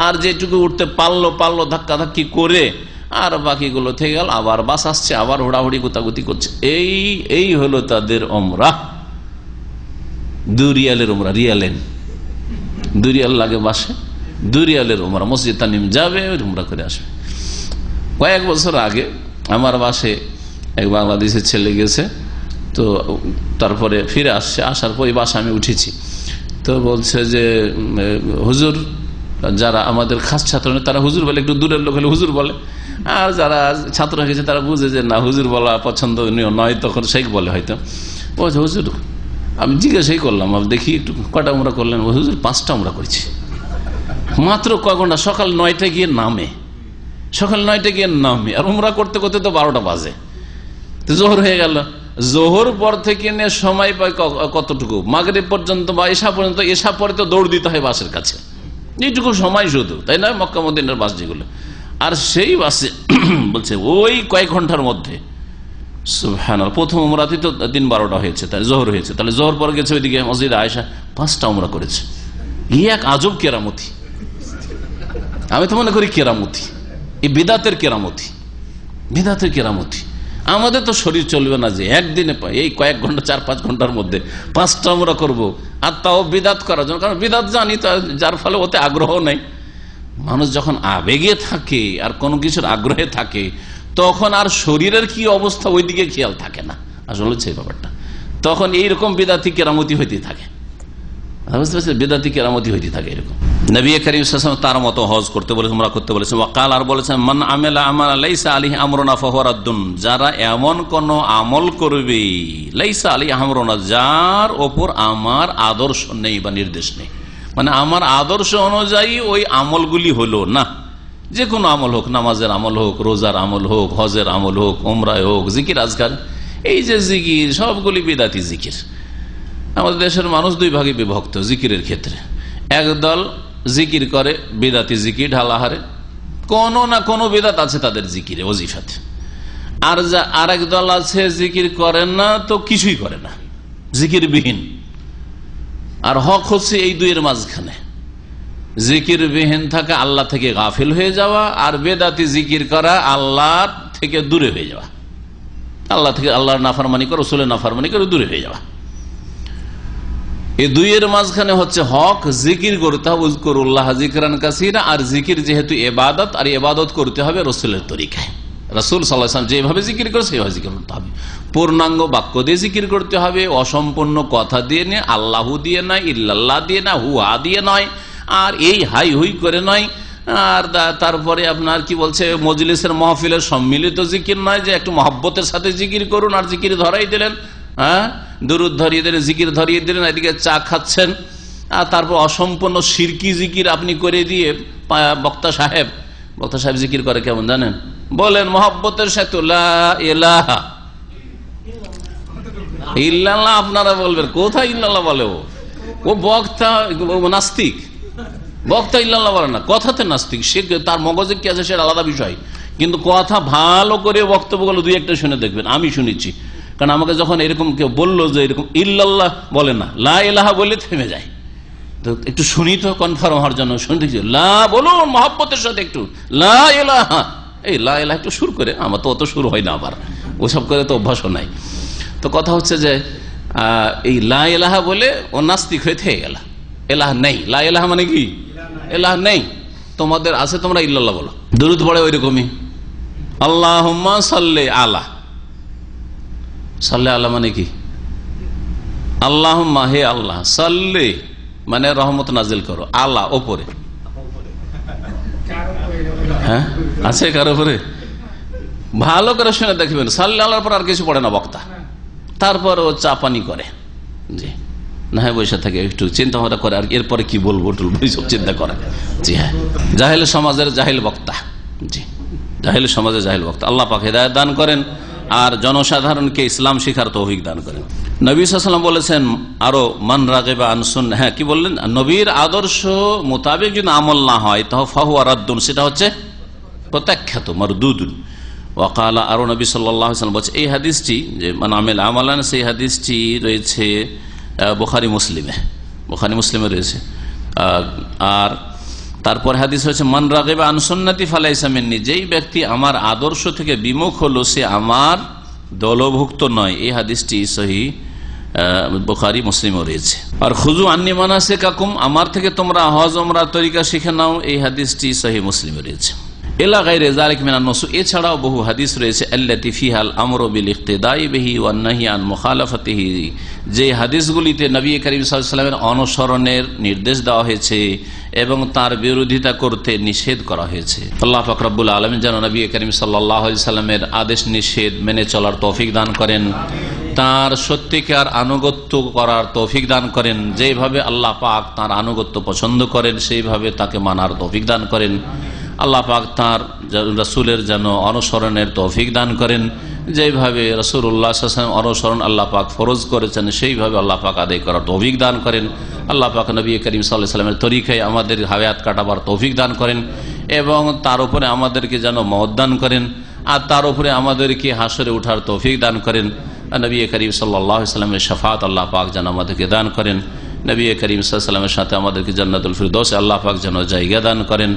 [SPEAKER 4] আর যেটুকু উঠতে পারলো ধাক্কা ধাক্কি করে, আর বাকিগুলো থেকে গেল। আবার বাস আসছে, আবার হোড়াহুড়ি গুতাগুতি করছে। এই হলো তাদের উমরা। 2 রিয়ালের উমরা, রিয়ালেন 2 রিয়াল লাগে বাসে, 2 রিয়ালের উমরা। মসজিদ তানিম যাবে, উমরা করে আসবে। কয়েক বছর আগে আমার বাসে এক বাংলাদেশের ছেলে গেছে, তো তারপরে ফিরে আসছে, আসার পর এই বাসে আমি উঠেছি। তো বলছে যে হুজুর, যারা আমাদের খাস ছাত্র তারা হুজুর বলে, একটু দূরের লোক হলে হুজুর বলে, আর যারা ছাত্র হয়ে গেছে তারা বুঝে যে না হুজুর বলা পছন্দনীয় নয়, তখন শেখ বলে হয়তো। বলছে হুজুর, আমি জিজ্ঞাসাই করলাম, দেখি একটু কটা উমরা করলেন? হুজুর 5টা উমরা করেছি, মাত্র কয় ঘন্টা, সকাল 9টায় গিয়ে নামে, আর উমরা করতে করতে তো 12টা বাজে। তো জোহর হয়ে গেল, জোহর পর থেকে নিয়ে সময় পায় কতটুকু, মাগরিব পর্যন্ত বা এশা পর্যন্ত, এশা পরে তো দৌড় দিতে হয় বাসের কাছে, এইটুকু সময় শুধু, তাই না? মক্কা মদিনার বাস যেগুলো, আর সেই বাসে বলছে ওই কয়েক ঘন্টার মধ্যে সুবহানাল্লাহ, প্রথম উমরাতে তো দিন 12টা হয়েছে, তাই জোহর হয়েছে, তাহলে জোহর পর গেছে ওইদিকে মসজিদে আয়েশা 5টা উমরা করেছে। এই এক আজব কেরামতি, আমি তো মনে করি কেরামতি, এই বিদাতের কেরামতি, বিদাতের কেরামতি। আমাদের তো শরীর চলবে না যে একদিনে এই কয়েক ঘন্টা 4-5 ঘন্টার মধ্যে 5টা আমরা করবো, আর তাও বিদাত করার জন্য, কারণ বিদাত জানি যার ফলে ওতে আগ্রহ নেই। মানুষ যখন আবেগে থাকে আর কোনো কিছুর আগ্রহে থাকে তখন আর শরীরের কি অবস্থা ওই দিকে খেয়াল থাকে না, আসলে সেই ব্যাপারটা। তখন এইরকম বিদাতি কেরামতি হইতে থাকে, বুঝতে পারছি, বিদাতি কেরামতি হইতে থাকে এরকম। নবী করিম সাল্লাল্লাহু আলাইহি ওয়াসাল্লাম তার মতো হজ করতে বলেছেন, উমরা করতে বলেছেন। ওয়াকাল, আর বলেছেন, মান আমিলা আমালা লাইসা আলাইহি আমরুনা ফাহুয়া রাদ্দুন, যারা এমন কোন আমল করবে, লাইসা আলাইহি আমরুনা, যার ওপর আমার আদর্শ নেই বা নির্দেশ নেই, মানে আমার আদর্শ অনুযায়ী ওই আমলগুলি হলো না, যে কোনো আমল হোক, নামাজের আমল হোক, রোজার আমল হোক, হজের আমল হোক, উমরায় হোক, জিকির আজকার, এই যে জিকির সবগুলি বিদাতি জিকির। আমাদের দেশের মানুষ 2 ভাগে বিভক্ত জিকিরের ক্ষেত্রে। একদল জিকির করে বিদাতি জিকির ঢালাহারে, কোনো না কোনো বিদাত আছে তাদের জিকিরে, ওজিফাতে। আর এক দল আছে জিকির করেন না তো কিছুই করে না, জিকির বিহীন। আর হক হচ্ছে এই দুইয়ের মাঝখানে, জিকির বিহীন থাকা আল্লাহ থেকে গাফিল হয়ে যাওয়া, আর বেদাতি জিকির করা আল্লাহ থেকে দূরে হয়ে যাওয়া, আল্লাহ থেকে আল্লাহর নাফরমানি করে, রাসূলের নাফরমানি করে দূরে হয়ে যাওয়া। এই দুইয়ের মাঝখানে হচ্ছে হক, জিকির করতে হবে উযকুরুল্লাহ যিকরান কাসীরা, আর জিকির যেহেতু ইবাদত, আর ইবাদত করতে হবে রাসূলের তরিকায়। রাসূল সাল্লাল্লাহু আলাইহি ওয়াসাল্লাম যেভাবে জিকির করে সেভাবে জিকির করতে হবে, পূর্ণাঙ্গ বাক্য দিয়ে জিকির করতে হবে, অসম্পূর্ণ কথা দিয়ে নয়, আল্লাহু দিয়ে নয়, ইল্লাল্লাহ দিয়ে না, হুয়া দিয়ে নয়, আর এই হাই হুই করে নয়। আর তারপরে আপনার কি বলছে, মজলিসের মাহফিলের সম্মিলিত জিকির নয়, যে একটু মহব্বতের সাথে জিকির করুন আর জিকির ধরাই দিলেন, হ্যাঁ, দুরূদ ধরিয়ে দিলেন, জিকির ধরিয়ে দিলেন, এদিকে চা খাচ্ছেন, আর তারপর অসম্পূর্ণ শিরকি জিকির আপনি করে দিয়ে বক্তা সাহেব জিকির করে কেমন জানেন? বলেন মহব্বতের সাথে লা ইলাহা ইল্লাল্লাহ, আপনারা বলবেন কোথায় ইল্লাল্লাহ বলে, ও বক্তা নাস্তিক, বক্তা ইল্লাল্লাহ বলে না, কথাতে নাস্তিক, সে তার মগজে কি আছে সেটা আলাদা বিষয়, কিন্তু কথা ভালো করে বক্তব্যগুলো 2-1টা শুনে দেখবেন। আমি শুনেছি, কারণ আমাকে যখন এরকম কেউ বললো যে এরকম ইল্লাল্লাহ বলে না, লা ইলাহা বলে থেমে যায়, তো একটু শুনি তো কনফার্ম হওয়ার জন্য শুনতে, লা বলুন মহব্বতের সাথে একটু লা ইলাহা, এই লা ইলাহা একটু সুর করে, আমার তো অত সুর হয় না, আবার ওসব করে তো অভ্যাসও নাই। তো কথা হচ্ছে যে এই লা ইলাহা বলে ও নাস্তিক হয়ে থেকে গেল, এলাহ নেই, লা ইলাহা মানে কি এলাহ নেই, তোমাদের আছে, তোমরা ইল্লাল্লাহ বলো। দুরূদ পড়ে ওই রকমই, আল্লাহুম্মা সাল্লি আলা, সাল্লি আলা মানে কি, আল্লাহুম্মা হে আল্লাহ, সাল্লি মানে রহমত নাজিল করো, আলা ওপরে, হ্যাঁ আছে কারো উপরে, ভালো করে শুনে দেখবেন, সাল্লি আলার পর আর কিছু পড়ে না বক্তা, তারপর ও চা পানি করে, জি না হয় বসে থাকে, একটু চিন্তা ভাবনা করে, আর এরপরে কি বলবো সব চিন্তা করে। জি হ্যাঁ, জাহেল সমাজের জাহেল বক্তা, জি জাহেল সমাজের জাহেল বক্তা। আল্লাহ পাক হিদায়াত দান করেন আর জনসাধারণকে ইসলাম শিখার তৌফিক দান করেন। নবী সাল্লাল্লাহু আলাইহি ওয়াসাল্লাম বলেছেন আরো, মান রাগিবা আন সুন্নাহ, হ্যাঁ কি বললেন, নবীর আদর্শ মোতাবেক যদি আমল না হয় তাহলে ফাহুয়া রাদ্দুন, সেটা হচ্ছে প্রত্যাখ্যাত, মারদুদুন। ওয়াকালা, আরো নবী সাল্লাল্লাহু আলাইহি ওয়াসাল্লাম বলছে, এই হাদিসটি যে মান আমিলা আমালান, সেই হাদিসটি রয়েছে বুখারী মুসলিমে রয়েছে। আর তারপর হাদিস হচ্ছে, মান রাগিবা আন সুন্নতি ফালাইসা মিন্নি, যেই ব্যক্তি আমার আদর্শ থেকে বিমুখ হলো সে আমার দলভুক্ত নয়। এই হাদিসটি সহিহ বুখারী মুসলিমে রয়েছে। আর খুযু আন্নী মানাসিকাকুম, আমার থেকে তোমরা হজ উমরার তরিকা শিখে নাও, এই হাদিসটি সহিহ মুসলিমে রয়েছে। ইলা গায়রি যালিক মিনান নুসুস, এছাড়াও বহু হাদিস রয়েছে, আল্লাতী ফিহাল আমরু বিল ইক্তিদাই বিহি ওয়ান নাহী আন মুখালাফাতিহি, যে হাদিসগুলিতে নবী করিম সাল্লাল্লাহু আলাইহি ওয়াসাল্লামের অনুসরণের নির্দেশ দেওয়া হয়েছে এবং তার বিরোধিতা করতে নিষেধ করা হয়েছে। আল্লাহ পাক রব্বুল আলামিন যেন নবী করিম সাল্লাল্লাহু আলাইহি ওয়াসাল্লামের আদেশ নিষেধ মেনে চলার তৌফিক দান করেন, তার সত্যিকার আনুগত্য করার তৌফিক দান করেন, যেভাবে আল্লাহ পাক তার আনুগত্য পছন্দ করেন সেইভাবে তাকে মানার তৌফিক দান করেন। আল্লাহ পাক তাঁর রাসূলের যেন অনুসরণের তৌফিক দান করেন, যেইভাবে রাসূলুল্লাহ সাল্লাল্লাহু আলাইহি ওয়াসাল্লাম অনুসরণ আল্লাহ পাক ফরজ করেছেন সেইভাবে আল্লাহ পাক আদায় করার তৌফিক দান করেন। আল্লাহ পাক নবী করিম সাল্লাল্লাহু আলাইহি ওয়াসাল্লামের তরিকায় আমাদের হায়াত কাটাবার তৌফিক দান করেন এবং তার উপরে আমাদেরকে যেন মওত দান করেন আর তার উপরে আমাদেরকে হাসরে ওঠার তৌফিক দান করেন। নবী করিম সাল্লাল্লাহু আলাইহি ওয়াসাল্লামের শাফাত আল্লাহ পাক যেন আমাদেরকে দান করেন। নবী করিম সাল্লাল্লাহু আলাইহি ওয়াসাল্লামের সাথে আমাদেরকে জান্নাতুল ফিরদৌসে আল্লাহ পাক যেন জায়গা দান করেন।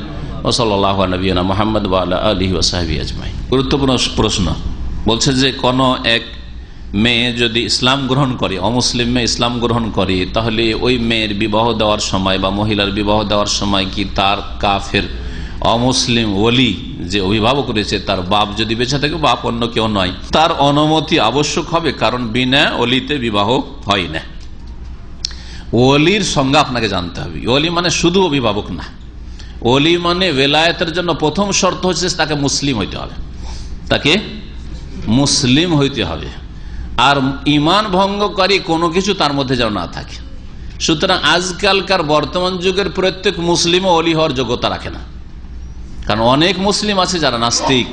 [SPEAKER 4] ওয়া সাল্লাল্লাহু আলা নবিয়িনা মুহাম্মদ ওয়া আলা আলিহি ওয়া সাহবিহি আজমাইন। গুরুত্বপূর্ণ প্রশ্ন বলছে যে কোন এক মেয়ে যদি ইসলাম গ্রহণ করে, অমুসলিম মেয়ে ইসলাম গ্রহণ করে, তাহলে ওই মেয়ের বিবাহ দেওয়ার সময় বা মহিলার বিবাহ দেওয়ার সময় কি তার কাফের অমুসলিম ওলি যে অভিভাবক রয়েছে তার বাপ যদি বেঁচে থাকে, বাপ অন্য কেউ নয়, তার অনুমতি আবশ্যক হবে? কারণ বিনা ওলিতে বিবাহ হয় না। ওলির সংজ্ঞা আপনাকে জানতে হবে। ওলি মানে শুধু অভিভাবক না, ওলি মানে ওয়েলায়েতের জন্য প্রথম শর্ত হচ্ছে তাকে মুসলিম হইতে হবে, তাকে মুসলিম হইতে হবে, আর ঈমান ভঙ্গকারী কোনো কিছু তার মধ্যে যেন না থাকে। সুতরাং আজকালকার বর্তমান যুগের প্রত্যেক মুসলিমও ওলি হওয়ার যোগ্যতা রাখে না। কারণ অনেক মুসলিম আছে যারা নাস্তিক,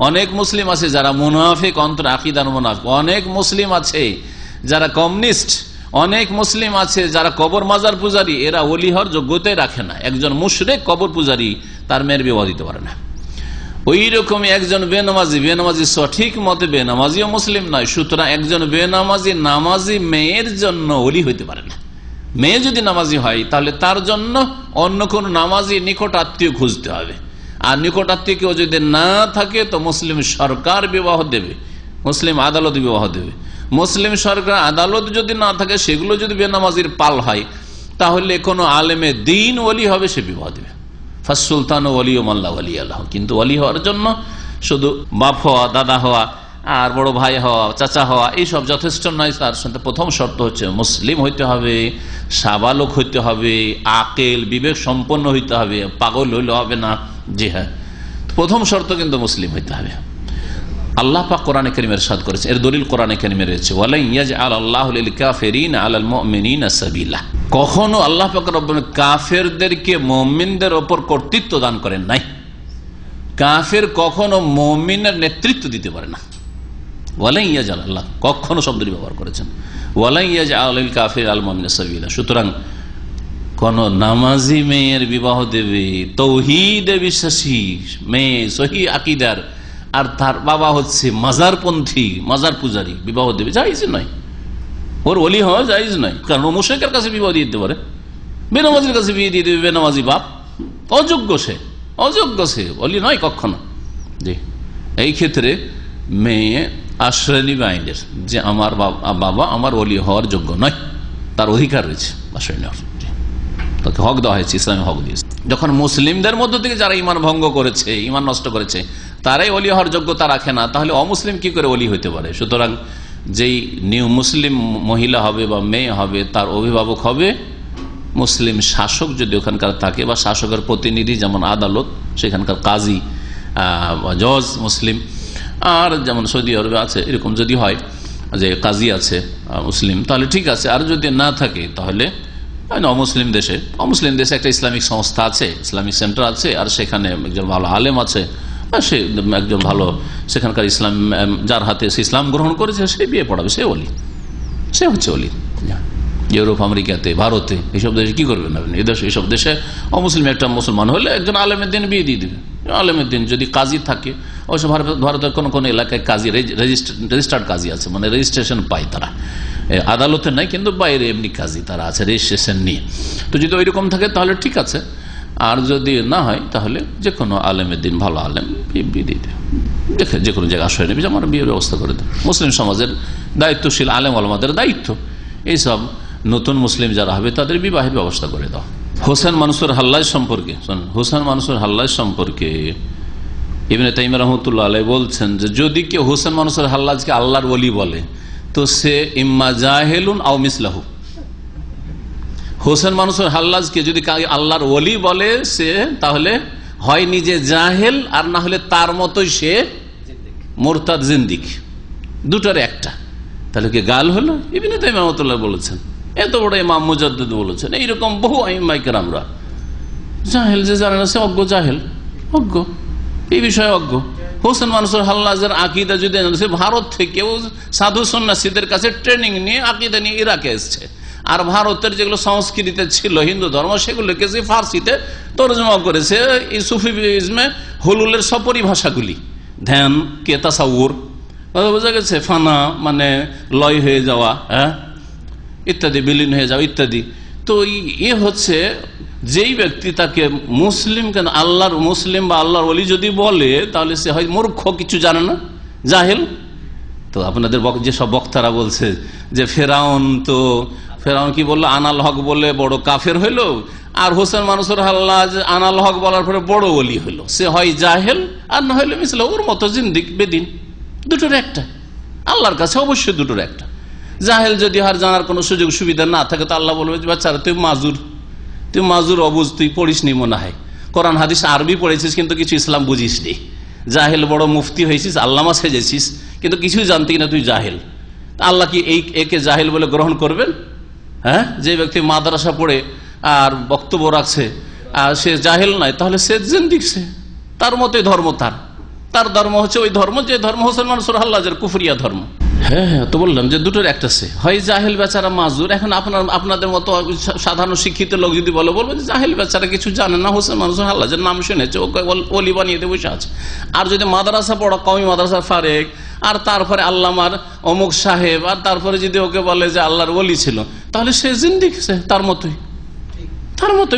[SPEAKER 4] অনেক মুসলিম আছে যারা মুনাফিক, অন্তর আকীদার মুনাফিক, অনেক মুসলিম আছে যারা কমিউনিস্ট, অনেক মুসলিম আছে যারা কবর মাজার পূজারী, এরা ওলি হওয়ার যোগ্যতাই রাখে না। একজন মুশরিক কবর পূজারী তার মেয়ের বিবাহ দিতে পারে না। ওই রকমই একজন বেনামাজি সঠিক মতে বেনামাজিও মুসলিম নয়। সুতরাং একজন বেনামাজি নামাজি মেয়ের জন্য ওলি হইতে পারে না। মেয়ে যদি নামাজি হয় তাহলে তার জন্য অন্য কোন নামাজি নিকট আত্মীয় খুঁজতে হবে, আর নিকট আত্মীয় কেউ যদি না থাকে তো মুসলিম সরকার বিবাহ দেবে, মুসলিম আদালত বিবাহ দেবে। মুসলিম সরকার আদালত যদি না থাকে, সেগুলো যদি বেনামাজির পাল হয়, তাহলে কোনো আলেমে দিন ওলি হবে, সে বিবাহ দেবে। ফাসসুলতান ওলি মাল্লা ওলি আল্লাহ। কিন্তু ওলি হওয়ার জন্য শুধু বাপ হওয়া, দাদা হওয়া, আর বড় ভাই হওয়া, চাচা হওয়া এইসব যথেষ্ট নয়। তার সাথে প্রথম শর্ত হচ্ছে মুসলিম হইতে হবে, সাবালক হইতে হবে, আকেল বিবেক সম্পন্ন হইতে হবে, পাগল হইলে হবে না। জি হ্যাঁ, প্রথম শর্ত কিন্তু মুসলিম হইতে হবে। আল্লাহ পাক কোরআনে কারীমে ইরশাদ করেছে, এর দলিল কোরআনে কারীমে রয়েছে, ওয়ালা ইয়াজআল আল্লাহু লিল কাফিরিনা আলাল মুমিনিনা সাবিলা। কখনো আল্লাহ পাক রব্বুল কাফেরদেরকে মুমিনদের উপর কর্তৃত্ব দান করেন নাই। কাফের কখনো মুমিনের নেতৃত্ব দিতে পারে না। ওয়ালা ইয়াজআল, আল্লাহ কখনো শব্দটি ব্যবহার করেছেন, ওয়ালা ইয়াজআল লিল কাফির আল মুমিনিনা সাবিলা। সুতরাং কোন নামাজি মেয়ের বিবাহ দেবে, তৌহিদে বিশ্বাসী মেয়ে, সহিহ আকীদার, আর তার বাবা হচ্ছে মাজারপন্থী, মাজার পূজারী, বিবাহ দেবে জায়েজ নয়। ওর ওলি হওয়া জায়েজ নয়। কারণ ও মুশরিকের কাছে বিবাহ দিয়ে দিতে পারে, বেনামাজির কাছে বিয়ে দিয়ে দেবে, বেনামাজি বাপ, অযোগ্য সে, অযোগ্য সে, ওলি নয় কখনো। জি, এই ক্ষেত্রে মেয়ে আশ্রয় নিবে আইনের যে আমার বাবা আমার ওলি হওয়ার যোগ্য নয়, তার অধিকার রয়েছে আশ্রয় নেওয়ার, তাকে হক দেওয়া হয়েছে, ইসলামী হক দিয়েছে। যখন মুসলিমদের মধ্য থেকে যারা ঈমান ভঙ্গ করেছে, ঈমান নষ্ট করেছে, তারাই ওলি হওয়ার যোগ্যতা রাখে না, তাহলে অমুসলিম কি করে ওলি হইতে পারে? সুতরাং যেই নিউ মুসলিম মহিলা হবে বা মেয়ে হবে, তার অভিভাবক হবে মুসলিম শাসক যদি ওখানকার থাকে, বা শাসকের প্রতিনিধি, যেমন আদালত সেখানকার কাজী জজ মুসলিম, আর যেমন সৌদি আরবে আছে এরকম যদি হয় যে কাজী আছে মুসলিম, তাহলে ঠিক আছে। আর যদি না থাকে তাহলে অমুসলিম দেশে একটা ইসলামিক সংস্থা আছে, ইসলামিক সেন্টার আছে, আর সেখানে একজন ভালো আলেম আছে, সে একজন ভালো সেখানকার ইসলাম, যার হাতে সে ইসলাম গ্রহণ করেছে, সে বিয়ে পড়াবে, সে ওলি, সে হচ্ছে ওলি। ইউরোপ, আমেরিকাতে, ভারতে, এইসব দেশে কি করবেন আপনি? এইসব দেশে অমুসলিম একটা মুসলমান হলে একজন আলেমের দিন বিয়ে দিয়ে দিবে। আলেমের দিন যদি কাজী থাকে, অবশ্য ভারতের কোন এলাকায় কাজী, রেজিস্টার্ড কাজী আছে, মানে রেজিস্ট্রেশন পায় তারা, আদালতে নাই কিন্তু বাইরে এমনি কাজী তারা আছে রেজিস্ট্রেশন নিয়ে। তো যদি ওইরকম থাকে তাহলে ঠিক আছে, আর যদি না হয় তাহলে যে কোনো আলেমের দিন, ভালো আলেম, বিয়ে দিয়ে দেবে, দেখে যে কোনো জায়গায় আশ্রয় নেবে, যে আমার বিয়ের ব্যবস্থা করে দেবে। মুসলিম সমাজের দায়িত্বশীল আলেম ওলামাদের দায়িত্ব এইসব নতুন মুসলিম যারা হবে তাদের বিবাহের ব্যবস্থা করে দাও। হোসেন মানসুর হাল্লাজ সম্পর্কে, হোসেন মানসুর হাল্লাজ সম্পর্কে ইবনে তাইমিয়া রাহমাতুল্লাহ আলাইহি বলছেন যে যদি কেউ হোসেন মানসুর হাল্লাজকে আল্লাহর ওলি বলে তো সে ইম্মা জাহেলুন আও মিসলাহু। হোসেন মানসুর হাল্লাজকে যদি আল্লাহর ওলি বলে সে তাহলে হয় নিজে জাহেল, আর না হলে তার মতোই সে মুরতাদ, জিন্দিক, দুটোর একটা। তাহলে কি গাল হলো? ইবনে তাইমিয়া রাহমাতুল্লাহ বলেছেন, এত বড় ইমাম মুজাদ্দিদ বলেছেন, এইরকম বহু আইম্মায়ে কেরামরা, জাহেল যে জানে না সে অজ্ঞ, জাহেল অজ্ঞ, এই বিষয়ে অজ্ঞ, হোসেন মানসুর হাল্লাজের আকীদা যদি সে ভারত থেকেও সাধু সন্ন্যাসীদের কাছে ট্রেনিং নিয়ে আকীদা নিয়ে ইরাকে এসছে, আর ভারতের যেগুলো সংস্কৃতিতে ছিল হিন্দু ধর্ম সেগুলোকে যে ফার্সিতে তর্জমা করেছে এই সুফিজমে হুলুলের সপরিভাষাগুলি, ধ্যান কে তাসাউর, বোঝা গেছে, ফানা মানে লয় হয়ে যাওয়া, হ্যাঁ ইত্যাদি, বিলীন হয়ে যাওয়া ইত্যাদি। তো এ হচ্ছে যেই ব্যক্তি তাকে মুসলিম কেন আল্লাহর মুসলিম বা আল্লাহর ওলি যদি বলে তাহলে সে হয় মূর্খ, কিছু জানে না, জাহেল। তো আপনাদের যেসব বক্তারা বলছে যে ফেরাউন কি বললো, আনাল হক বলে বড় কাফের হইলো, আর হোসেন মানসুর হাল্লাজ আনাল হক বলার পরে বড় ওলি হইলো, সে হয় জাহেল আর না হইলে মিসলে ওর মতো জিন্দিক বেদিন। দুটোর একটা, আল্লাহর কাছে অবশ্যই দুটোর একটা। জাহেল যদি আর জানার কোনো সুযোগ সুবিধা না থাকে তো আল্লাহ বলবে বাচ্চারা তুই মাজুর অবুঝ, তুই পড়িস নি মনে হয়, কোরআন হাদিস আরবি পড়েছিস কিন্তু কিছু ইসলাম বুঝিস নি, জাহেল বড় মুফতি হয়েছিস, আল্লামা সেজেছিস কিন্তু কিছুই জানতি না, তুই জাহেল। আল্লাহ কি একে জাহেল বলে গ্রহণ করবেন? হ্যাঁ, যে ব্যক্তি মাদ্রাসা পড়ে আর বক্তব্য রাখছে আর সে জাহেল নয়, তাহলে সে জিন্দিক, সে তার মতোই ধর্ম, তার ধর্ম হচ্ছে ওই ধর্ম যে ধর্ম হোসেন মানসুর হাল্লাজের কুফরিয়া ধর্ম। হ্যাঁ, তো বললাম যে দুটোর একটা, সে হয় জাহেল বেচারা মাজুর। এখন আপনাদের মতো সাধারণ শিক্ষিত লোক যদি বলবেন যে জাহেল বেচারা কিছু জানে না, হোসেন মানসুর হাল্লাজের নাম শুনেছে, ওকে ওলি বানিয়ে দিয়ে বসে আছে। আর যদি মাদ্রাসা পড়া, কওমি মাদ্রাসার ফারেক, আর তারপরে আল্লামার অমুক সাহেব, আর তারপরে যদি ওকে বলে যে আল্লাহর ওলি ছিল, তাহলে সে জিন্দিক, সে তার মতোই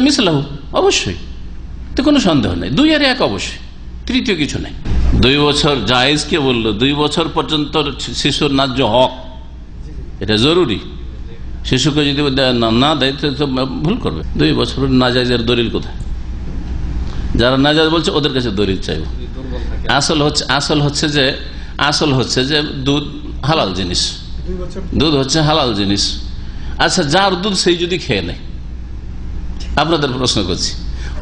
[SPEAKER 4] মিসলাহু, অবশ্যই, তো কোনো সন্দেহ নেই। দুই আর এক অবশ্যই, তৃতীয় কিছু নেই। 2 বছর জায়েজ কে বললো? 2 বছর পর্যন্ত শিশুর ন্যায্য হক, এটা জরুরি। শিশুকে যদি না দেয় তো ভুল করবে। 2 বছর নাজায়েজের দলিল কোথায়? যারা নাজায়েজ বলছে ওদের কাছে দলিল চাইব। আসল হচ্ছে যে দুধ হালাল জিনিস, দুধ হচ্ছে হালাল জিনিস। আচ্ছা, যার দুধ সেই যদি খেয়ে নেয়, আপনাদের প্রশ্ন করছি,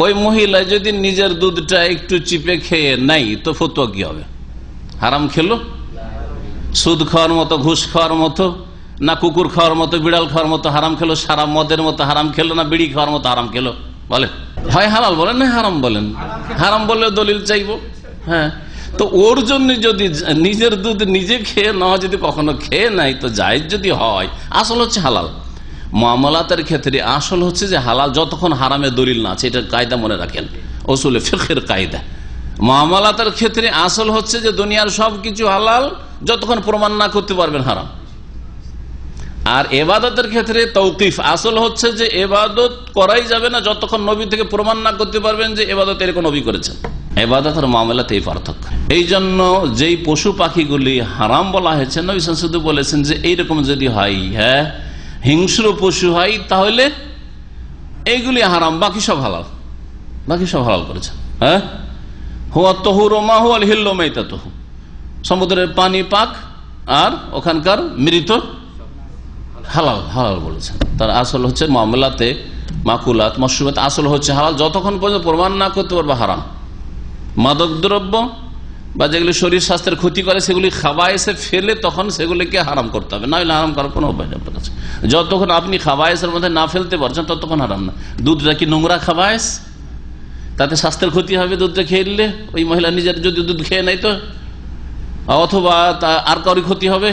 [SPEAKER 4] ওই মহিলা যদি নিজের দুধটা একটু চিপে খেয়ে নাই তো ফতোয়া কি হবে? হারাম খেলো? সুদ খাওয়ার মতো, ঘুষ খাওয়ার মতো, না কুকুর খাওয়ার মতো, বিড়াল খাওয়ার মতো হারাম খেলো, সারা মদের মতো হারাম খেলো, না বিড়ি খাওয়ার মতো হারাম খেলো? বলেন, হয় হালাল বলেন না হারাম বলেন। হারাম বললে দলিল চাইবো। হ্যাঁ, তো ওর জন্য যদি নিজের দুধ নিজে খেয়ে না, যদি কখনো খেয়ে নাই তো জায়েজ যদি হয়, আসল হচ্ছে হালাল। মুআমালাতের ক্ষেত্রে আসল হচ্ছে যে হালাল যতক্ষণ হারামের দলিল না আছে, এটা কায়দা মনে রাখেন, উসুলে ফিকহের কায়দা। মুআমালাতের ক্ষেত্রে আসল হচ্ছে যে দুনিয়ার সবকিছু হালাল যতক্ষণ প্রমাণ না করতে পারবেন হারাম। আর ইবাদতের ক্ষেত্রে তৌকিফ, আসল হচ্ছে যে ইবাদত করাই যাবে না যতক্ষণ নবী থেকে প্রমাণ না করতে পারবেন যে ইবাদত এরকম নবী করেছেন। ইবাদত আর মুআমালাতে এই পার্থক্য। এই জন্য যেই পশু পাখিগুলি হারাম বলা হয়েছে, নবী শুধু বলেছেন যে এইরকম যদি হয়, হ্যাঁ হিংস্র পশু হয়, তাহলে এইগুলি হারাম, বাকি সব হালাল, বাকি সব হালাল করেছেন। হ্যাঁ, হুয়া তাহুরু মা হুয়াল হিল্লু মাইতাতুহু, সমুদ্রের পানি পাক আর ওখানকার মৃত হালাল, হালাল বলেছেন। তার আসল হচ্ছে মামলাতে মাকুলাত মাশরুবাত, আসল হচ্ছে হালাল যতক্ষণ পর্যন্ত প্রমাণ না করতে পারবে হারাম। মাদক দ্রব্য বা যেগুলি শরীর স্বাস্থ্যের ক্ষতি করে সেগুলি খাবায়েসে ফেলে তখন সেগুলিকে হারাম করতে হবে, না হলে হারাম করার কোনো উপায় আপনার কাছে। যতক্ষণ আপনি খাবায়েসের মধ্যে না ফেলতে পারছেন ততক্ষণ হারাম না। দুধটা কি নোংরা খাবায়েস? তাতে স্বাস্থ্যের ক্ষতি হবে দুধটা খেয়ে নিলে। ওই মহিলা নিজের যদি দুধ খেয়ে নেয় তো, অথবা আর কারোর ক্ষতি হবে,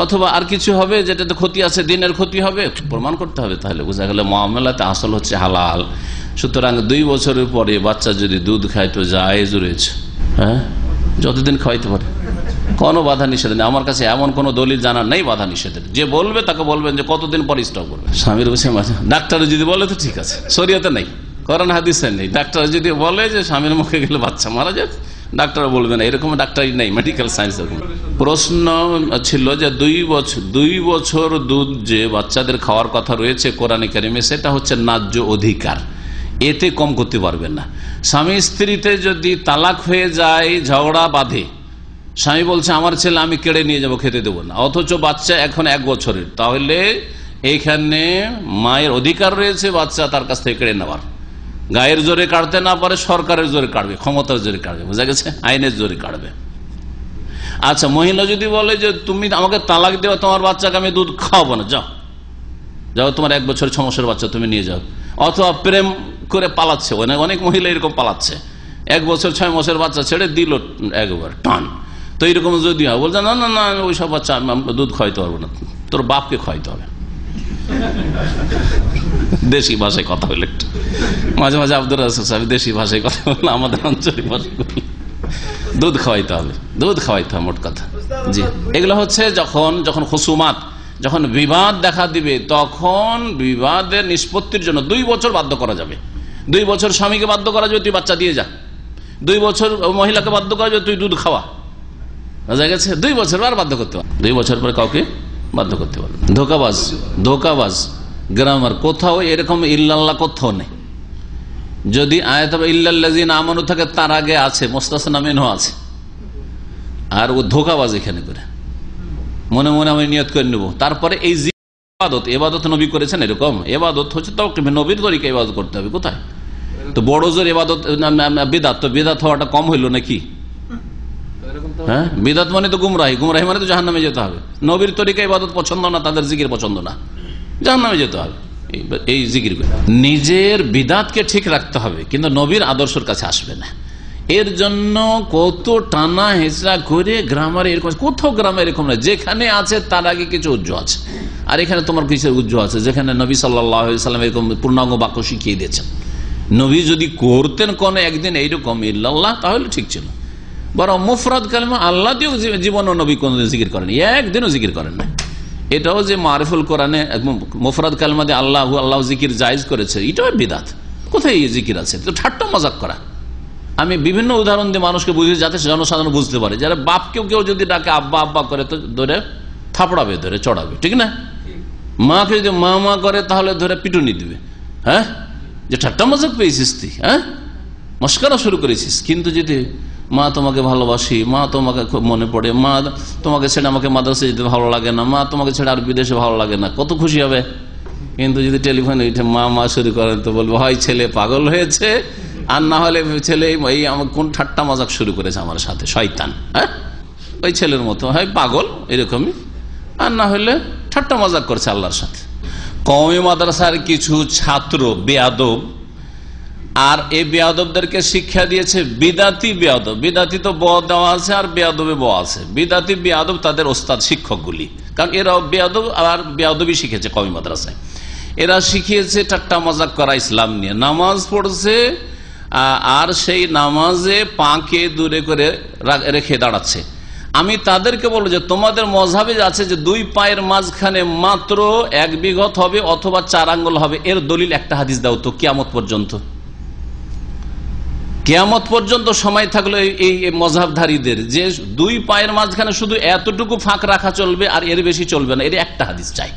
[SPEAKER 4] অথবা আর কিছু হবে যেটাতে ক্ষতি আছে, দিনের ক্ষতি হবে, প্রমাণ করতে হবে। তাহলে বোঝা গেল মুআমালাতে আসল হচ্ছে হালাল। সুতরাং 2 বছরের পরে বাচ্চা যদি দুধ খায় তো জায়েজ রয়েছে। হ্যাঁ, যতদিন খাওয়াইতে পারে, কোনো বাধা নিষেধ নেই। আমার কাছে এমন কোনো দলিল জানা নেই বাধা নিষেধের। যে বলবে তাকে বলবেন যে কতদিন পরে স্টপ করবে। স্বামীর বসে ডাক্তার যদি বলে তো ঠিক আছে, শরীয়তে নেই, কোরআন হাদিসে নেই। ডাক্তার যদি বলে যে স্বামীর মুখে গেলে বাচ্চা মারা যায়, ডাক্তার বলবে না, এরকম ডাক্তারই নেই, মেডিকেল সায়েন্স এরকম। প্রশ্ন ছিল যে 2 বছর দুধ যে বাচ্চাদের খাওয়ার কথা রয়েছে কোরআনে কারিমে, সেটা হচ্ছে ন্যায্য অধিকার, এতে কম করতে পারবেন না। স্বামী স্ত্রীতে যদি তালাক হয়ে যায়, ঝগড়া বাঁধে, স্বামী বলছে আমার ছেলে আমি কেড়ে নিয়ে যাবো, খেতে দেবো না, অথচ বাচ্চা এখন 1 বছরের, তাহলে এইখানে মায়ের অধিকার রয়েছে বাচ্চা তার কাছ থেকে কেড়ে নেওয়ার। গায়ের জোরে কাটতে না পারে, সরকারের জোরে কাটবে, ক্ষমতার জোরে কাটবে, বোঝা গেছে, আইনের জোরে কাটবে। আচ্ছা, মহিলা যদি বলে যে তুমি আমাকে তালাক দেওয়া, তোমার বাচ্চাকে আমি দুধ খাওয়াবো না, যাও যাও, তোমার 1 বছর 6 মাসের বাচ্চা তুমি নিয়ে যাও। অথবা প্রেম করে পালাচ্ছে, অনেক মহিলা এরকম পালাচ্ছে, 1 বছর 6 মাসের বাচ্চা ছেড়ে দিল একবার টান, তো এইরকম যদি হয় বলছে না না না ওই সব বাচ্চা দুধ খাওয়াইতে পারবো না, তোর বাপকে খাওয়াইতে হবে। দেশি ভাষায় কথা হইল একটু, মাঝে মাঝে আব্দুর রাজ্জাক সাহেব দেশি ভাষায় কথা বললো, আমাদের আঞ্চলিক ভাষায় দুধ খাওয়াইতে হবে, দুধ খাওয়াইতে হবে মোট কথা। জি, এগুলো হচ্ছে যখন খুসুমাত, যখন বিবাদ দেখা দিবে, তখন বিবাদের নিষ্পত্তির জন্য 2 বছর বাধ্য করা যাবে। 2 বছর স্বামীকে বাধ্য করা যাবে তুই বাচ্চা দিয়ে যা, 2 বছর মহিলাকে বাধ্য করা যাবে তুই দুধ খাওয়া, বোঝা গেছে? 2 বছর আর বাধ্য করতে পারবে, 2 বছর পরে কাউকে বাধ্য করতে পারবে। ধোকাবাজ গ্রামার কোথাও এরকম ইল্লাল্লাহ কোথাও নেই। যদি আয়াত ইল্লাল্লাযিনা আমানু থাকে তার আগে আছে মুস্তাসনা মিনহু আছে, আর ও ধোকাবাজ এখানে করে মনে মনে আমি নিয়ত করে নেব। তারপরে এই এবাদত নবী করেছেন, এরকম এবাদত হচ্ছে তাওকীফ, নবীর তরিকা ইবাদত করতে হবে। কোথায় তো বড় জোর এবাদত বিদআত, তো বিদআত হওয়াটা কম হইল নাকি? হ্যাঁ, বিদআত মানে তো গুমরাহি, গুমরাহি মানে তো জাহান্নামে যেতে হবে। নবীর তরিকা ইবাদত পছন্দ না, তাদের জিকির পছন্দ না, জাহান্নামে যেতে হবে। এই জিকির নিজের বিদআতকে ঠিক রাখতে হবে, কিন্তু নবীর আদর্শের কাছে আসবে না। এর জন্য কত টানা হেঁচড়া করে গ্রামারে এরকম, কোথাও গ্রামে এরকম না, যেখানে আছে তার আগে কিছু উজ্জ আছে, আর এখানে তোমার কিসের উজ্জ আছে? যেখানে নবী সাল্লাল্লাহু আলাইহি ওয়াসাল্লাম এরকম পূর্ণাঙ্গ বাক্য শিখিয়ে দিয়েছেন। নবী যদি করতেন কোন একদিন এইরকম ইল্লাল্লাহ, তাহলে ঠিক ছিল। বরং মুফরাদ কালিমা আল্লাহ দিয়েও জীবন ও নবী কোনদিন জিকির করেন, একদিনও জিকির করেন না। এটাও যে মারিফুল কোরআনে মুফরাদ কালিমা দিয়ে আল্লাহ জিকির জায়েজ করেছে, এটাও বিদআত। কোথায় এই জিকির আছে? তো ঠাট্টা মজাক করা। আমি বিভিন্ন উদাহরণ দিয়ে মানুষকে বুঝিয়ে, যাতে জনসাধারণ বুঝতে পারে। যারা বাপকেও কেউ যদি ডাকে আব্বা আব্বা করে, তো ধরে থাপড়াবে, ধরে চড়াবে, ঠিক না? মাকে যদি মা মা করে, তাহলে ধরে পিটুনি দিবে। হ্যাঁ, যে ঠাট্টা মজাক পেয়েছিস তুই, হ্যাঁ মস্করা শুরু করেছিস। কিন্তু যদি মা তোমাকে ভালোবাসি, মা তোমাকে খুব মনে পড়ে, মা তোমাকে ছেড়ে আমাকে মাদ্রাসা যেতে ভালো লাগে না, মা তোমাকে ছেড়ে আর বিদেশে ভালো লাগে না, কত খুশি হবে। কিন্তু যদি টেলিফোনে উঠে মা মা শুরু করেন, তো বলবো হয় ছেলে পাগল হয়েছে, আর না হলে ছেলে এই আমার কোন ঠাট্টা মজাক শুরু করেছে আমার সাথে, শয়তান। হ্যাঁ, ওই ছেলের মতো হয় পাগল এরকমই, আর না হলে ঠাট্টা মজাক করছে আল্লাহর সাথে। কওমি মাদ্রাসার কিছু ছাত্র বেয়াদব, আর এই বেয়াদবদেরকে শিক্ষা দিয়েছে বিদাতি বেয়াদব। বিদাতি তো ব দেওয়া আছে, আর বেয়াদবে ব আছে। বিদাতি বেয়াদব তাদের ওস্তাদ শিক্ষকগুলি, কারণ এরাও বেয়াদব আর বেয়াদবই শিখেছে কওমি মাদ্রাসায়। এরা শিখিয়েছে ঠাট্টা মজাক করা ইসলাম নিয়ে। নামাজ পড়ছে, আর সেই নামাজে পাকে দূরে করে রেখে দাঁড়াচ্ছে। আমি তাদেরকে বলবো যে তোমাদের মযহাবে আছে যে 2 পায়ের মাঝখানে মাত্র 1 বিঘত হবে অথবা 4 আঙ্গুল হবে, এর দলিল একটা হাদিস দাও তো। কিয়ামত পর্যন্ত, কিয়ামত পর্যন্ত সময় থাকলো এই মযহাবধারীদের, যে 2 পায়ের মাঝখানে শুধু এতটুকু ফাঁক রাখা চলবে, আর এর বেশি চলবে না। এর একটা হাদিস চাই,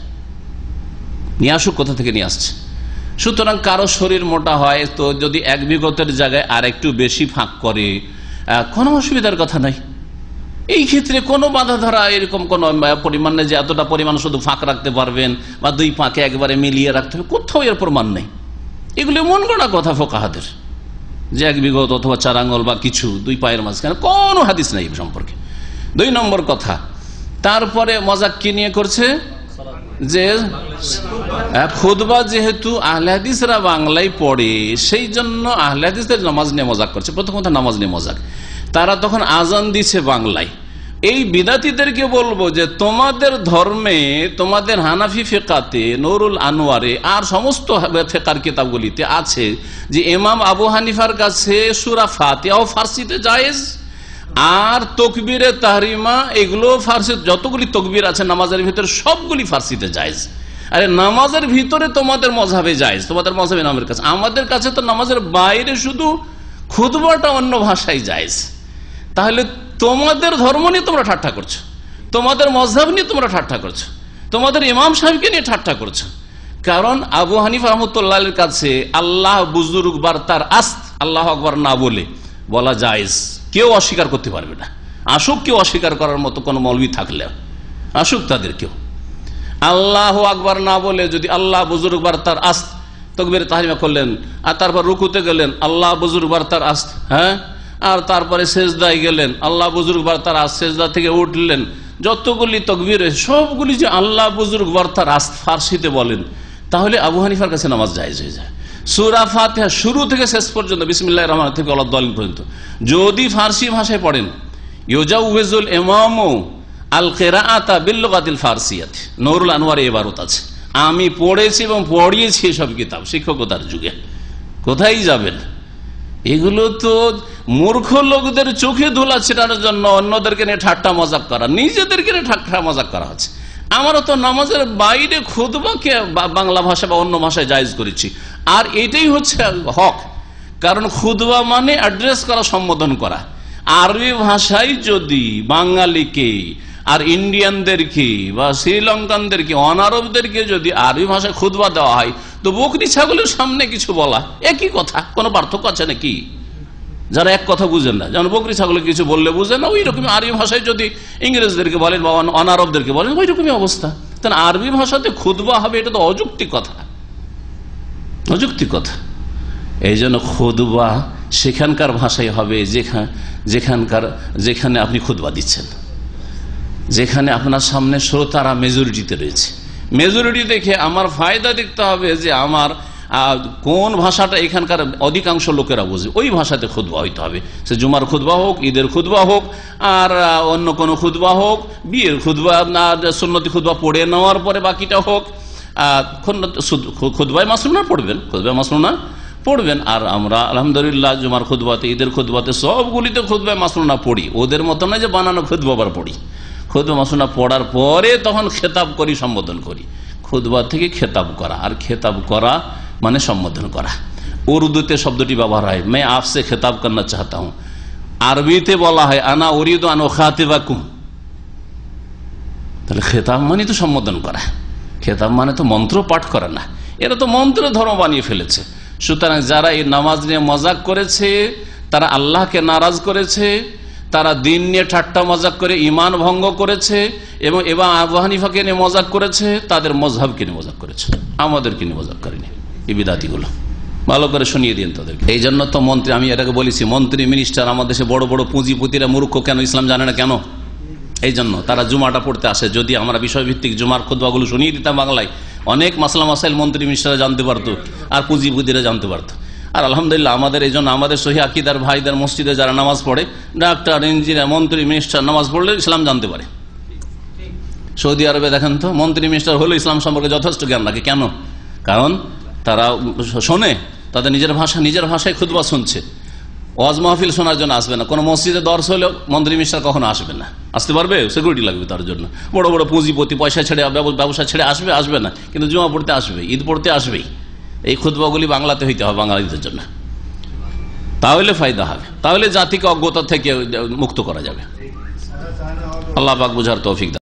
[SPEAKER 4] নিয়ে আসুক, কোথা থেকে নিয়ে আসছে। সুতরাং কারো শরীর মোটা হয়, তো যদি 1 বিঘতের জায়গায় আর একটু বেশি ফাঁক করে, কোনো অসুবিধার কথা নাই। এই ক্ষেত্রে কোনো বাধা ধরা এরকম কোন পরিমাণ নেই যে এতটা পরিমাণ শুধু ফাঁক রাখতে পারবেন, বা 2 পাকে একবারে মিলিয়ে রাখতে হবে, কোথাও এর প্রমাণ নেই। এগুলো মন গড়া কথা ফোকাহাদের, যে 1 বিঘত অথবা 4 আঙ্গুল বা কিছু 2 পায়ের মাঝখানে, কোনো হাদিস নেই সম্পর্কে। 2 নম্বর কথা, তারপরে মজাক কি নিয়ে করছে যে খুতবা যেহেতু আহলে হাদিসরা বাংলায় পড়ে, সেই জন্য আহলে হাদিসদের নামাজ নিয়ে মজাক করছে। প্রথম কথা নামাজ নিয়ে মজাক, তারা তখন আজান দিচ্ছে বাংলায়। এই বিদাতীদেরকে বলবো যে তোমাদের ধর্মে, তোমাদের হানাফি ফিকাতে, নুরুল আনোয়ারে আর সমস্ত ফিকার কিতাবগুলিতে আছে যে ইমাম আবু হানিফার কাছে সূরা ফাতিহাও ফারসিতে জায়েজ, আর তকবীরে তাহরিমা এগুলো ফারসি, যতগুলি তকবীর আছে নামাজের ভিতরে সবগুলি ফারসিতে জায়েজ। আরে নামাজের ভিতরে তোমাদের মযহাবে জায়েজ, তোমাদের মযহাবে নামের কাছে। আমাদের কাছে তো নামাজের বাইরে শুধু খুতবাটা অন্য ভাষায় জায়েজ। তাহলে তোমাদের ধর্ম নিয়ে তোমরা ঠাট্টা করছো, তোমাদের মযহাব নিয়ে তোমরা ঠাট্টা করছো, তোমাদের ইমাম সাহেবকে নিয়ে ঠাট্টা করছো। কারণ আবু হানিফা রাহমাতুল্লাহির কাছে আল্লাহ বুজুর্গ বার্তার আস্ত, আল্লাহ আকবার না বলে বলা জায়েজ, কেউ অস্বীকার করতে পারবে না। আসুক কেউ অস্বীকার করার মতো কোন মৌলবী থাকলে আসুক, তাদের কেউ আল্লাহ আকবার না বলে যদি আল্লাহ বুজুর্গ বার্তার আস্ত তাকবীর তাহরিমা করলেন, আর তারপর রুকুতে গেলেন আল্লাহ বুজুর্গ বার্তার আস্ত, হ্যাঁ, আর তারপরে সেজদায় গেলেন আল্লাহ বুজুর্গ বার্তার আস্ত, সেজদা থেকে উঠলেন, যতগুলি তাকবীর সবগুলি যে আল্লাহ বুজুর্গ বার্তার আস্ত ফারসিতে বলেন, তাহলে আবু হানিফার কাছে নামাজ জায়েজ হয়ে যায়। সূরা ফাতিহা শুরু থেকে শেষ পর্যন্ত বিসমিল্লাহির রহমানির রহিম থেকে ওয়ালাদ-দাল্লিন পর্যন্ত যদি ফার্সি ভাষায় পড়েন, ইউজাউযুল ইমামু আল কিরাআতা বিল লুগাতিল ফারসিয়াতি, নূরুল আনওয়ারে ইবারত আছে। আমি পড়েছি এবং পড়িয়েছি সব কিতাব শিক্ষকতার যুগে। কোথায় যাবেন? এগুলো তো মূর্খ লোকদের চোখে ধুলা ছেটানোর জন্য, অন্যদেরকে নিয়ে ঠাট্টা মজাক করা, নিজেদেরকে নিয়ে ঠাট্টা মজাক করা হচ্ছে। আমরা তো নামাজের বাইরে খুতবাকে বাংলা ভাষা বা অন্য ভাষায় জায়েজ করেছি, আর এটাই হচ্ছে হক। কারণ খুতবা মানে অ্যাড্রেস করা, সম্বোধন করা। আরবি ভাষায় যদি বাঙালিকে আর ইন্ডিয়ানদেরকে বা শ্রীলঙ্কানদেরকে, অনারবদেরকে যদি আরবি ভাষায় খুতবা দেওয়া হয়, তো বকরি ছাগলের সামনে কিছু বলা একই কথা, কোনো পার্থক্য আছে নাকি? যারা এক কথা বুঝেন না, যেমন বকরি ছাগলে কিছু বললে বুঝেন না, ওই রকমই আরবি ভাষায় যদি ইংরেজদেরকে বলেন বা অনারবদেরকে বলেন, ওই রকমই অবস্থা। তাহলে আরবি ভাষাতে খুতবা হবে, এটা তো অযৌক্তিক কথা, অযৌক্তিক কথা। এই জন্য খুতবা সেখানকার ভাষায় হবে যেখানে আপনি খুতবা দিচ্ছেন, যেখানে আপনার সামনে শ্রোতারা মেজরিটিতে রয়েছে। মেজরিটি দেখে আমার ফায়দা দেখতে হবে যে আমার কোন ভাষাটা এখানকার অধিকাংশ লোকেরা বোঝে, ওই ভাষাতে খুতবা হইতে হবে। সে জুমার খুতবা হোক, ঈদের খুতবা হোক, আর অন্য কোনো খুতবা হোক, বিয়ের খুতবা, সুন্নতি খুতবা পড়ে নেওয়ার পরে বাকিটা হোক। খুতবায় মাসনুনা পড়বেন, খুতবায় মাসনুনা পড়বেন। আর আমরা আলহামদুলিল্লাহ জুমার খুতবাতে, ঈদের খুতবাতে, সবগুলিতে খুতবায় মাসনুনা পড়ি। ওদের মতো নয় যে বানানো খুতবা আবার পড়ি। খুতবা মাসনুনা পড়ার পরে তখন খেতাব করি, সম্বোধন করি। খুতবা থেকে খেতাব করা, আর খেতাব করা মানে সম্বোধন করা। উর্দুতে শব্দটি ব্যবহার হয় मैं आपसे খেতাব करना चाहता हूं, আরবিতে বলা হয় আনা উরিদু আন উখাতিবাকুম। তাহলে খেতাব মানে তো সম্বোধন করা, খেতাব মানে তো মন্ত্র পাঠ করা না। এরা তো মন্ত্রের ধর্ম বানিয়ে ফেলেছে। সুতরাং যারা এই নামাজ নিয়ে মজাক করেছে, তারা আল্লাহকে নারাজ করেছে, তারা দিন নিয়ে ঠাট্টা মজাক করে ইমান ভঙ্গ করেছে, এবং আবু হানিফাকে নিয়ে মজাক করেছে, তাদের মজহাবকে নিয়ে মজাক করেছে, আমাদেরকে নিয়ে মজাক করেনি। এই বিদাতিগুলো ভালো করে শুনিয়ে দিন তাদেরকে। এই জন্য তো মন্ত্রী, আমি এটাকে বলেছি, মন্ত্রী মিনিস্টার আমাদের দেশে বড় বড় পুঁজিপতিরা মূর্খ কেন? ইসলাম জানে না কেন? এই জন্য তারা জুমাটা পড়তে আসে। যদি আমরা বিষয়ভিত্তিক জুমার খুতবাগুলো শুনিয়ে দিতাম বাংলায়, অনেক মাসলা মাসাইল মন্ত্রী মিনিস্টাররা জানতে পারতো, আর পুঁজিপতিরা জানতে পারতো। আর আলহামদুলিল্লাহ আমাদের এই জন্য আমাদের সহি আকিদার ভাইদের মসজিদে যারা নামাজ পড়ে, ডাক্তার, ইঞ্জিনিয়ার, মন্ত্রী মিনিস্টার নামাজ পড়লে ইসলাম জানতে পারে। সৌদি আরবে দেখেন তো, মন্ত্রী মিনিস্টার হলে ইসলাম সম্পর্কে যথেষ্ট জ্ঞান রাখে। কেন? কারণ তারা শোনে, তাদের নিজের ভাষায় খুতবা শুনছে। ওয়াজ মাহফিল শোনার জন্য আসবে না। কোনো মসজিদে দর্শ হলেও মন্ত্রী মিনিস্টার কখনো আসবে না। আসতে পারবে? সিকিউরিটি লাগবে তার জন্য। বড় বড় পুঁজিপতি পয়সা ছেড়ে, ব্যবসা ছেড়ে আসবে না, কিন্তু জুমা পড়তে আসবে, ঈদ পড়তে আসবেই। এই খুতবাগুলি বাংলাতে হইতে হবে বাঙালিদের জন্য, তাহলে ফায়দা হবে, তাহলে জাতিকে অজ্ঞতা থেকে মুক্ত করা যাবে। আল্লাহ পাক বুঝার তৌফিক দান।